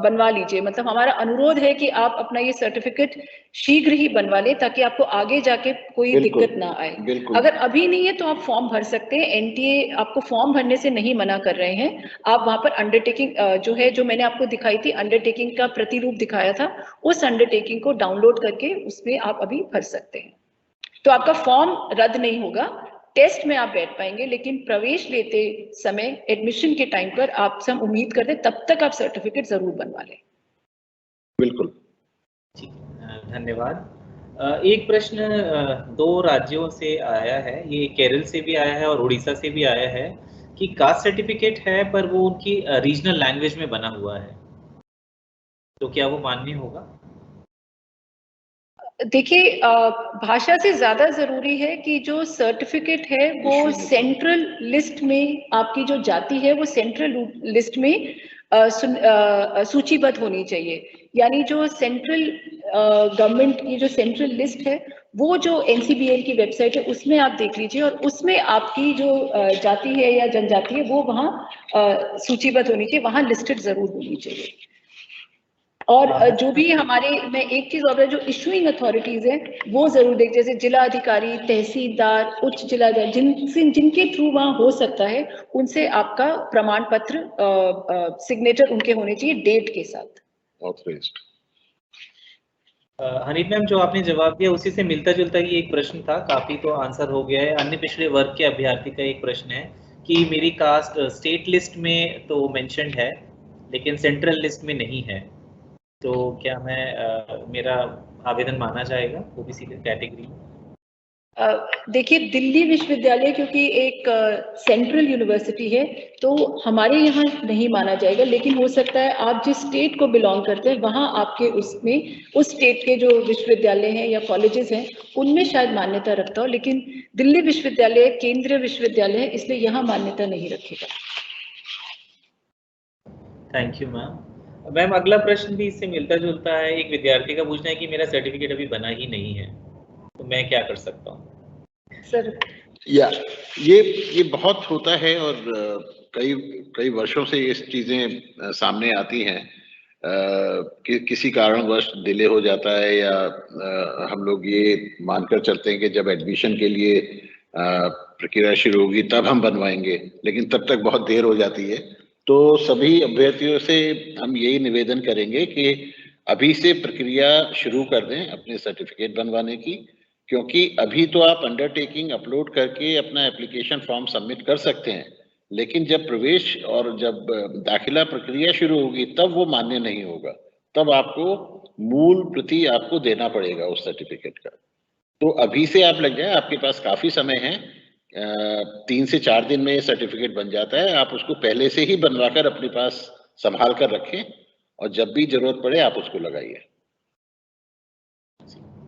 बनवा लीजिए। मतलब हमारा अनुरोध है कि आप अपना ये सर्टिफिकेट शीघ्र ही बनवा लें ताकि आपको आगे जाके कोई दिक्कत ना आए। अगर अभी नहीं है तो आप फॉर्म भर सकते हैं, NTA आपको फॉर्म भरने से नहीं मना कर रहे हैं। आप वहां पर अंडरटेकिंग जो है, जो मैंने आपको दिखाई थी, अंडरटेकिंग का प्रतिरूप दिखाया था, उस अंडरटेकिंग को डाउनलोड करके उसमें आप अभी भर सकते हैं। तो आपका फॉर्म रद्द नहीं होगा, टेस्ट में आप बैठ पाएंगे, लेकिन प्रवेश लेते समय एडमिशन के टाइम पर आप सब उम्मीद करते तब तक आप सर्टिफिकेट जरूर बनवा लें। बिल्कुल, ठीक है, धन्यवाद। एक प्रश्न दो राज्यों से आया है, ये केरल से भी आया है और उड़ीसा से भी आया है कि कास्ट सर्टिफिकेट है पर वो उनकी रीजनल लैंग्वेज में बना हुआ है, तो क्या वो मान्य होगा? देखिए, भाषा से ज्यादा जरूरी है कि जो सर्टिफिकेट है वो सेंट्रल लिस्ट में, आपकी जो जाति है वो सेंट्रल लिस्ट में सूचीबद्ध होनी चाहिए। यानी जो सेंट्रल गवर्नमेंट की जो सेंट्रल लिस्ट है, वो जो NCBL की वेबसाइट है उसमें आप देख लीजिए, और उसमें आपकी जो जाति है या जनजाति है वो वहाँ सूचीबद्ध होनी चाहिए, वहाँ लिस्टेड जरूर होनी चाहिए। और जो भी हमारे, मैं एक चीज और है, जो इशुइंग अथॉरिटीज है वो जरूर देख, जैसे जिला अधिकारी, तहसीलदार, उच्च जिला, जिनके थ्रू वहाँ हो सकता है, उनसे आपका प्रमाण पत्र सिग्नेचर उनके होने चाहिए डेट के साथ। हनीफ मैम, जो आपने जवाब दिया उसी से मिलता जुलता ही एक प्रश्न था, काफी तो आंसर हो गया है। अन्य पिछड़े वर्ग के अभ्यर्थी का एक प्रश्न है कि मेरी कास्ट स्टेट लिस्ट में तो मेंशन्ड है लेकिन सेंट्रल लिस्ट में नहीं है, तो क्या मेरा आवेदन माना जाएगा ओबीसी कैटेगरी में? देखिए, दिल्ली विश्वविद्यालय क्योंकि एक सेंट्रल यूनिवर्सिटी है तो हमारे यहाँ नहीं माना जाएगा, लेकिन हो सकता है आप जिस स्टेट को बिलोंग करते हैं वहाँ आपके उसमें उस स्टेट के जो विश्वविद्यालय हैं या कॉलेजेस हैं उनमें शायद मान्यता रखता हो, लेकिन दिल्ली विश्वविद्यालय केंद्रीय विश्वविद्यालय है, इसलिए यहाँ मान्यता नहीं रखेगा। Thank you ma'am. मैम, अगला प्रश्न भी इससे मिलता जुलता है। एक विद्यार्थी का पूछना है कि मेरा सर्टिफिकेट अभी बना ही नहीं है, तो मैं क्या कर सकता हूँ? सर, ये बहुत होता है और कई वर्षों से ये चीजें सामने आती हैं कि किसी कारणवश डिले हो जाता है, या हम लोग ये मानकर चलते हैं कि जब एडमिशन के लिए प्रक्रिया शुरू होगी तब हम बनवाएंगे, लेकिन तब तक बहुत देर हो जाती है। तो सभी अभ्यर्थियों से हम यही निवेदन करेंगे कि अभी से प्रक्रिया शुरू कर दें अपने सर्टिफिकेट बनवाने की, क्योंकि अभी तो आप अंडरटेकिंग अपलोड करके अपना एप्लीकेशन फॉर्म सबमिट कर सकते हैं, लेकिन जब प्रवेश और जब दाखिला प्रक्रिया शुरू होगी तब वो मान्य नहीं होगा, तब आपको मूल प्रति आपको देना पड़ेगा उस सर्टिफिकेट का। तो अभी से आप लग जाए, आपके पास काफी समय है, 3 से 4 दिन में ये सर्टिफिकेट बन जाता है। आप उसको पहले से ही बनवाकर अपने पास संभाल कर रखें और जब भी जरूरत पड़े आप उसको लगाइए।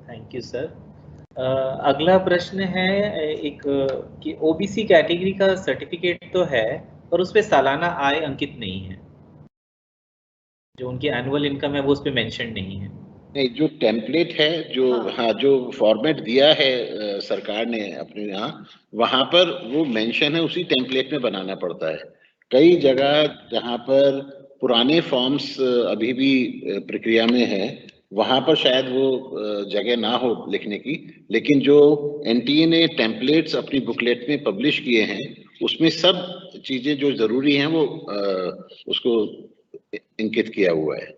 Thank you sir. अगला प्रश्न है एक कि ओबीसी कैटेगरी का सर्टिफिकेट तो है पर उस पे सालाना आय अंकित नहीं है, जो उनकी एनुअल इनकम है वो उस पे मेंशन नहीं है। नहीं, जो टेम्पलेट है, जो हाँ जो फॉर्मेट दिया है सरकार ने अपने यहाँ, वहां पर वो मेंशन है, उसी टेम्पलेट में बनाना पड़ता है। कई जगह जहां पर पुराने फॉर्म्स अभी भी प्रक्रिया में है, वहां पर शायद वो जगह ना हो लिखने की, लेकिन जो एनटीए ने टेम्पलेट्स अपनी बुकलेट में पब्लिश किए हैं उसमें सब चीजें जो जरूरी हैं वो उसको इंकित किया हुआ है।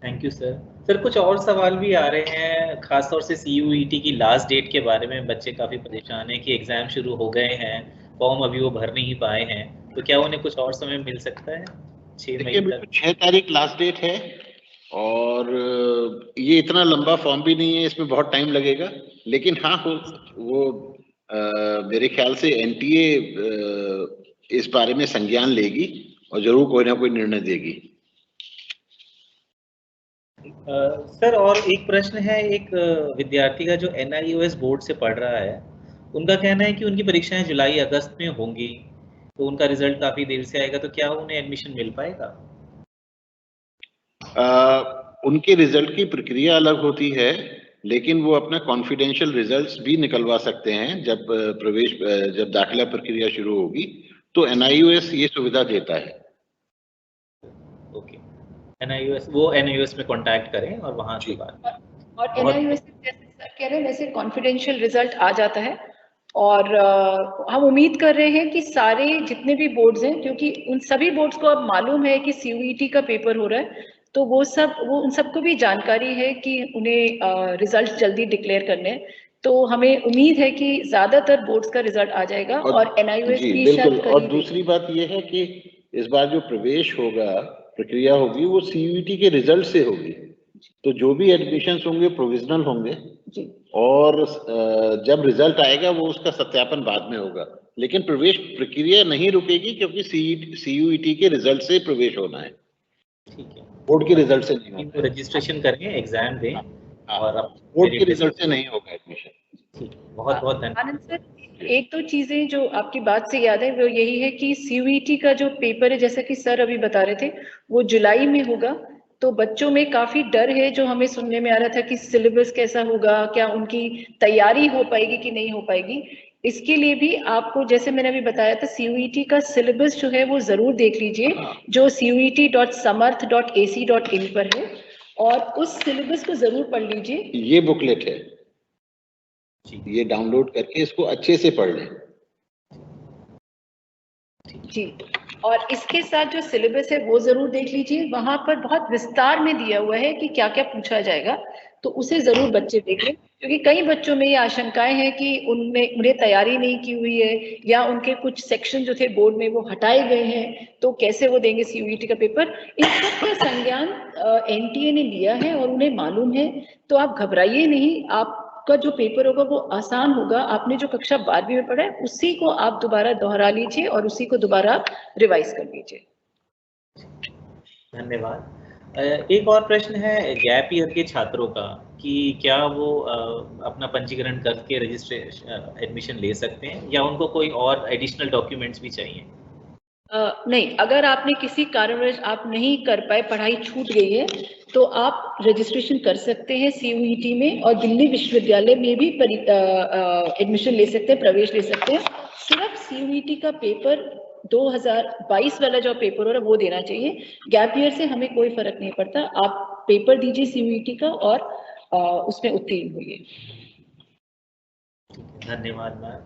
Thank you sir. सर, कुछ और सवाल भी आ रहे हैं, खासतौर से CUET की लास्ट डेट के बारे में। बच्चे काफ़ी परेशान हैं कि एग्ज़ाम शुरू हो गए हैं, फॉर्म अभी वो भर नहीं पाए हैं, तो क्या उन्हें कुछ और समय मिल सकता है 6 मई तक? 6 तारीख लास्ट डेट है और ये इतना लंबा फॉर्म भी नहीं है, इसमें बहुत टाइम लगेगा, लेकिन हाँ वो मेरे ख्याल से एनटीए इस बारे में संज्ञान लेगी और जरूर कोई ना कोई निर्णय देगी। सर, और एक प्रश्न है, एक विद्यार्थी का जो NIOS बोर्ड से पढ़ रहा है, उनका कहना है कि उनकी परीक्षाएं जुलाई अगस्त में होंगी, तो उनका रिजल्ट काफी देर से आएगा, तो क्या उन्हें एडमिशन मिल पाएगा? उनके रिजल्ट की प्रक्रिया अलग होती है, लेकिन वो अपना कॉन्फिडेंशियल रिजल्ट्स भी निकलवा सकते हैं जब दाखिला प्रक्रिया शुरू होगी, तो NIOS ये सुविधा देता है। ओके, NIOS में कांटेक्ट करें और वहां से बात। और NIOS से कह रहे हैं वैसे कॉन्फिडेंशियल रिजल्ट आ जाता है, और हम उम्मीद कर रहे हैं कि सारे जितने भी बोर्ड्स हैं, क्योंकि उन सभी बोर्ड्स को अब मालूम है कि CUET का पेपर हो रहा है, तो वो उन सबको भी जानकारी है कि उन्हें रिजल्ट जल्दी डिक्लेयर करने हैं। तो हमें उम्मीद है कि ज्यादातर बोर्ड्स का रिजल्ट आ जाएगा और NIOS की बिल्कुल। शर्त और दूसरी बात यह है कि इस बार जो प्रवेश होगा, प्रक्रिया होगी, वो CUET के रिजल्ट से होगी। तो जो भी एडमिशंस होंगे प्रोविजनल होंगे जी, और जब रिजल्ट आएगा वो उसका सत्यापन बाद में होगा, लेकिन प्रवेश प्रक्रिया नहीं रुकेगी क्योंकि CUET के रिजल्ट से प्रवेश होना है। ठीक है, बोर्ड के रिजल्ट से नहीं होगा। रजिस्ट्रेशन करें, एग्जाम दें और अब बोर्ड के रिजल्ट से नहीं होगा एडमिशन। ठीक, बहुत बहुत धन्यवाद। आनंद सर, एक दो चीजें जो आपकी बात से याद है वो यही है कि CUET का जो पेपर है, जैसा कि सर अभी बता रहे थे, वो जुलाई में होगा। तो बच्चों में काफी डर है, जो हमें सुनने में आ रहा था कि सिलेबस कैसा होगा, क्या उनकी तैयारी हो पाएगी कि नहीं हो पाएगी। इसके लिए भी आपको, जैसे मैंने अभी बताया था, CUET का सिलेबस जो है वो जरूर देख लीजिए, जो cuet.samarth.ac.in पर है, और उस सिलेबस को जरूर पढ़ लीजिए। ये बुकलेट है, ये डाउनलोड करके इसको अच्छे से पढ़ लें। जी, और इसके साथ जो सिलेबस है वो जरूर देख लीजिए, वहां पर बहुत विस्तार में दिया हुआ है कि क्या क्या पूछा जाएगा, तो उसे जरूर बच्चे देखें। क्योंकि कई बच्चों में ये आशंकाएं हैं कि उन्हें तैयारी नहीं की हुई है, या उनके कुछ सेक्शन जो थे बोर्ड में वो हटाए गए हैं, तो कैसे वो देंगे CUET का पेपर। इन सब का संज्ञान NTA ने लिया है और उन्हें मालूम है, तो आप घबराइए नहीं। आपका जो पेपर होगा वो आसान होगा। आपने जो कक्षा 12वीं में पढ़ा है उसी को आप दोबारा दोहरा लीजिए और उसी को दोबारा रिवाइज कर लीजिए। धन्यवाद। एक और प्रश्न है गैप ईयर के छात्रों का, कि क्या वो अपना पंजीकरण करके रजिस्ट्रेशन एडमिशन ले सकते हैं या उनको कोई और एडिशनल डॉक्यूमेंट्स भी चाहिए? नहीं, अगर आपने किसी कारणवश आप नहीं कर पाए, पढ़ाई छूट गई है, तो आप रजिस्ट्रेशन कर सकते हैं CUET में, और दिल्ली विश्वविद्यालय में भी एडमिशन ले सकते हैं, प्रवेश ले सकते हैं। सिर्फ CUET का पेपर 2022 वाला जो पेपर हो रहा है वो देना चाहिए। गैप ईयर से हमें कोई फर्क नहीं पड़ता, आप पेपर दीजिए CUET का और उसमें उत्तीर्ण हुई। धन्यवाद मैम।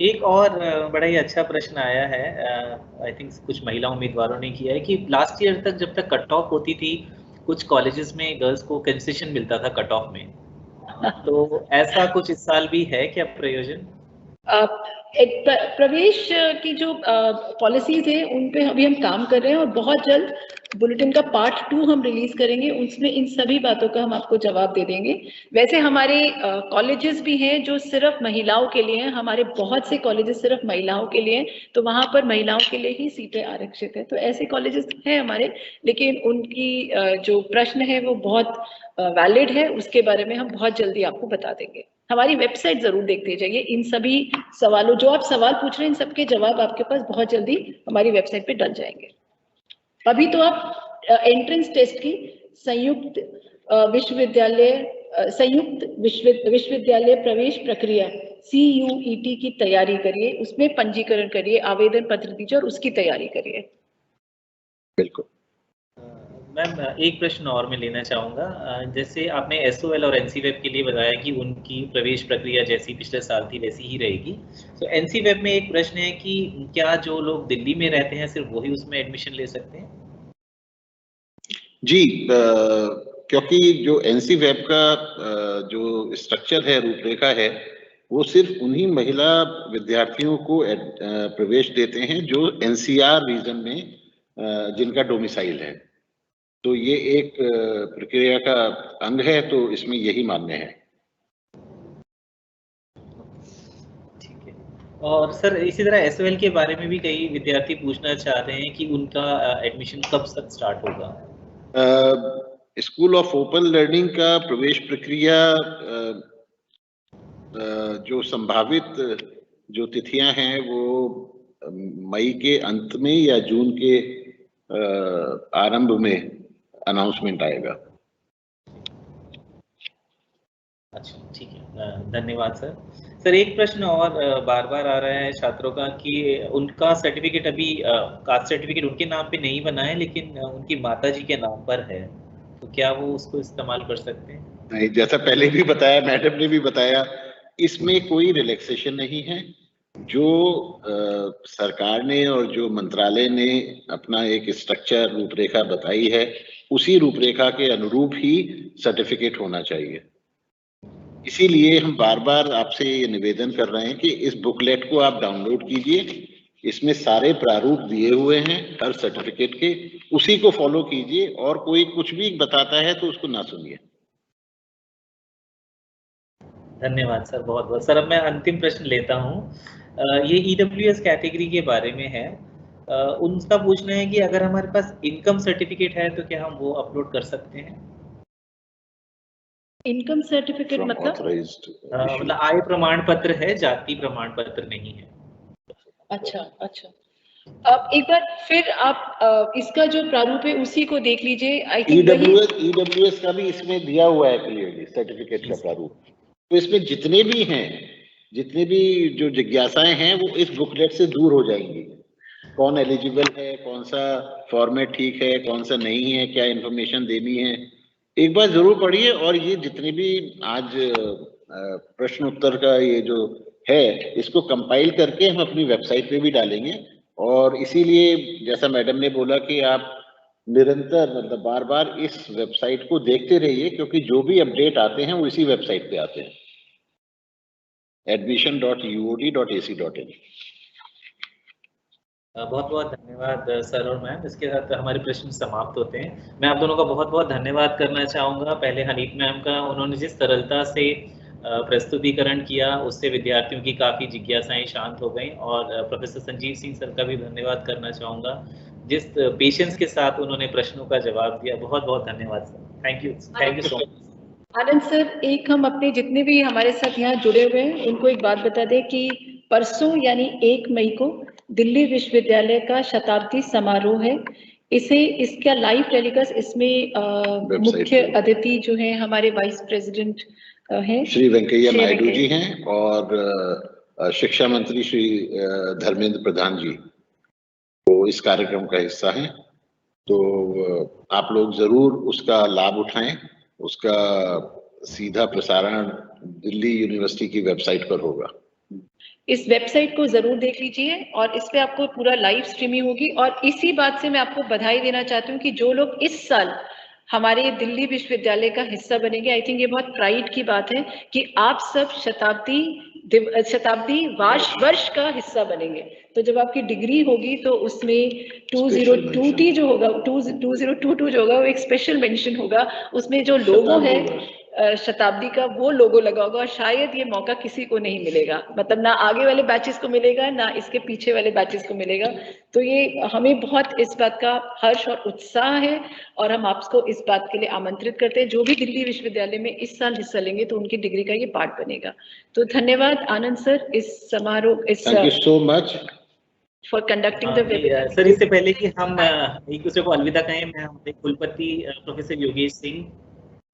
एक और बड़ा ही अच्छा प्रश्न आया है, आई थिंक कुछ महिला उम्मीदवारों ने किया है, कि लास्ट ईयर तक जब तक कट ऑफ होती थी, कुछ कॉलेजेस में गर्ल्स को कंसेशन मिलता था कट ऑफ में, तो ऐसा कुछ इस साल भी है क्या प्रयोजन? प्रवेश की जो पॉलिसीज है उन पे अभी हम काम कर रहे हैं, और बहुत जल्द बुलेटिन का पार्ट 2 हम रिलीज करेंगे, उसमें इन सभी बातों का हम आपको जवाब दे देंगे। वैसे हमारे कॉलेजेस भी हैं जो सिर्फ महिलाओं के लिए हैं, हमारे बहुत से कॉलेजेस सिर्फ महिलाओं के लिए हैं, तो वहां पर महिलाओं के लिए ही सीटें आरक्षित है। तो ऐसे कॉलेजेस हैं हमारे, लेकिन उनकी जो प्रश्न है वो बहुत वैलिड है, उसके बारे में हम बहुत जल्दी आपको बता देंगे। हमारी वेबसाइट जरूर देखते जाइए, इन सभी सवालों, जो आप सवाल पूछ रहे हैं, इन सबके जवाब आपके पास बहुत जल्दी हमारी वेबसाइट पे डल जाएंगे। अभी तो आप एंट्रेंस टेस्ट की संयुक्त विश्वविद्यालय प्रवेश प्रक्रिया CUET की तैयारी करिए, उसमें पंजीकरण करिए, आवेदन पत्र दीजिए और उसकी तैयारी करिए। बिल्कुल मैम, एक प्रश्न और मैं लेना चाहूँगा। जैसे आपने SOL और NCWeb के लिए बताया कि उनकी प्रवेश प्रक्रिया जैसी पिछले साल थी वैसी ही रहेगी, तो NCWeb में एक प्रश्न है कि क्या जो लोग दिल्ली में रहते हैं सिर्फ वही उसमें एडमिशन ले सकते हैं? जी, क्योंकि जो NCWeb का जो स्ट्रक्चर है, रूपरेखा है, वो सिर्फ उन्हीं महिला विद्यार्थियों को प्रवेश देते हैं जो NCR रीजन में जिनका डोमिसाइल है। तो ये एक प्रक्रिया का अंग है, तो इसमें यही मान्य है। ठीक है। और सर इसी तरह SOL के बारे में भी कई विद्यार्थी पूछना चाह रहे हैं कि उनका एडमिशन कब तक स्टार्ट होगा? स्कूल ऑफ ओपन लर्निंग का प्रवेश प्रक्रिया जो संभावित जो तिथियां हैं वो मई के अंत में या जून के आरंभ में अनाउंसमेंट आएगा। अच्छा, ठीक है, धन्यवाद सर। सर एक प्रश्न और बार बार आ रहा है छात्रों का कि उनका सर्टिफिकेट अभी कास्ट सर्टिफिकेट उनके नाम पे नहीं बना है, लेकिन उनकी माताजी के नाम पर है, तो क्या वो उसको इस्तेमाल कर सकते हैं? नहीं, जैसा पहले भी बताया, मैडम ने भी बताया इसमें कोई रिलैक्सेशन नहीं है। जो सरकार ने और जो मंत्रालय ने अपना एक स्ट्रक्चर रूपरेखा बताई है, उसी रूपरेखा के अनुरूप ही सर्टिफिकेट होना चाहिए। इसीलिए हम बार बार आपसे ये निवेदन कर रहे हैं कि इस बुकलेट को आप डाउनलोड कीजिए, इसमें सारे प्रारूप दिए हुए हैं हर सर्टिफिकेट के, उसी को फॉलो कीजिए और कोई कुछ भी बताता है तो उसको ना सुनिए। धन्यवाद सर, बहुत बहुत। सर अब मैं अंतिम प्रश्न लेता हूँ। ये EWS कैटेगरी के बारे में है। उनका पूछना है कि अगर हमारे पास इनकम सर्टिफिकेट है तो क्या हम वो अपलोड कर सकते हैं? इनकम सर्टिफिकेट मतलब आय प्रमाण पत्र है, जाति प्रमाण पत्र नहीं है। अच्छा अच्छा, अब एक बार फिर आप इसका जो प्रारूप है उसी को देख लीजिए। आई थिंक EWS का भी इसमें दिया हुआ है क्लियरली सर्टिफिकेट का प्रारूप। तो इसमें जितने भी हैं, जितने भी जो जिज्ञासाएं हैं वो इस बुकलेट से दूर हो जाएंगी। कौन एलिजिबल है, कौन सा फॉर्मेट ठीक है, कौन सा नहीं है, क्या इंफॉर्मेशन देनी है, एक बार जरूर पढ़िए। और ये जितने भी आज प्रश्न उत्तर का ये जो है, इसको कंपाइल करके हम अपनी वेबसाइट पे भी डालेंगे। और इसीलिए जैसा मैडम ने बोला कि आप निरंतर मतलब बार बार इस वेबसाइट को देखते रहिए, क्योंकि जो भी अपडेट आते हैं वो इसी वेबसाइट पे आते हैं, admission.uod.ac.in। बहुत बहुत धन्यवाद सर और मैम। इसके साथ हमारे प्रश्न समाप्त होते हैं। मैं आप दोनों का बहुत बहुत धन्यवाद करना चाहूँगा। पहले हनीफ मैम का, उन्होंने जिस सरलता से प्रस्तुतिकरण किया उससे विद्यार्थियों की काफ़ी जिज्ञासाएं शांत हो गई। और प्रोफेसर संजीव सिंह सर का भी धन्यवाद करना चाहूँगा, जिस पेशेंस के साथ उन्होंने प्रश्नों का जवाब दिया। बहुत बहुत धन्यवाद sir, thank you so much. Anand sir, एक हम अपने जितने भी हमारे साथ यहाँ जुड़े हुए हैं उनको एक बात बता दें कि परसों यानी 1 मई को दिल्ली विश्वविद्यालय का शताब्दी समारोह है। इसका लाइव टेलीकास्ट, इसमें मुख्य अतिथि जो है हमारे वाइस प्रेसिडेंट हैं श्री वेंकैया नायडू जी हैं, और शिक्षा मंत्री श्री धर्मेंद्र प्रधान जी तो इस कार्यक्रम का हिस्सा हैं। तो आप लोग जरूर उसका लाभ उठाएं। उसका सीधा प्रसारण दिल्ली यूनिवर्सिटी की वेबसाइट पर होगा। इस वेबसाइट को जरूर देख लीजिए और इस पे आपको पूरा लाइव स्ट्रीमिंग होगी। और इसी बात से मैं आपको बधाई देना चाहती हूँ कि जो लोग इस साल हमारे दिल्ली विश्वविद्यालय का हिस्सा बनेंगे, आई थिंक ये बहुत प्राइड की बात है कि आप सब शताब्दी वर्ष का हिस्सा बनेंगे। तो जब आपकी डिग्री होगी तो उसमें 2022 जो होगा, 2022 जो होगा वो एक स्पेशल मेंशन होगा। उसमें जो लोगो है शताब्दी का, वो लोगो लगा होगा। और शायद ये मौका किसी को नहीं मिलेगा, मतलब ना आगे वाले बैचेस को मिलेगा ना इसके पीछे वाले बैचेस को मिलेगा। तो ये हमें बहुत इस बात का हर्ष और उत्साह है और हम आपको इस बात के लिए आमंत्रित करते हैं। जो भी दिल्ली विश्वविद्यालय में इस साल हिस्सा लेंगे तो उनकी डिग्री का ये पार्ट बनेगा। तो धन्यवाद आनंद सर इस समारोह, thank you so much for conducting the webinar. Sir, इससे पहले कि हम एक दूसरे को अलविदा कहें, मैं हमारे कुलपति प्रोफेसर योगेश सिंह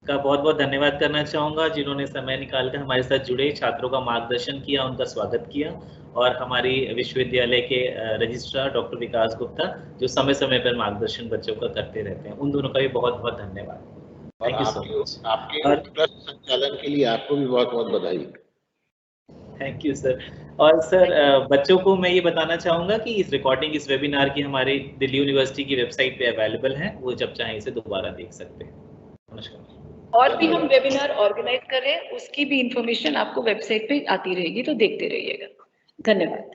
का बहुत बहुत धन्यवाद करना चाहूँगा, जिन्होंने समय निकालकर हमारे साथ जुड़े छात्रों का मार्गदर्शन किया, उनका स्वागत किया। और हमारी विश्वविद्यालय के रजिस्ट्रार डॉक्टर विकास गुप्ता, जो समय समय पर मार्गदर्शन बच्चों का करते रहते हैं, उन दोनों का भी बहुत बहुत धन्यवाद। Thank you so much. आपके संचालन के लिए आपको भी बहुत बहुत बधाई। Thank you sir. और सर बच्चों को मैं ये बताना चाहूँगा कि इस रिकॉर्डिंग, इस वेबिनार की हमारी दिल्ली यूनिवर्सिटी की वेबसाइट पे अवेलेबल है, वो जब चाहें इसे दोबारा देख सकते हैं। नमस्कार। और भी हम वेबिनार ऑर्गेनाइज कर रहे हैं, उसकी भी इंफॉर्मेशन आपको वेबसाइट पे आती रहेगी, तो देखते रहिएगा। धन्यवाद।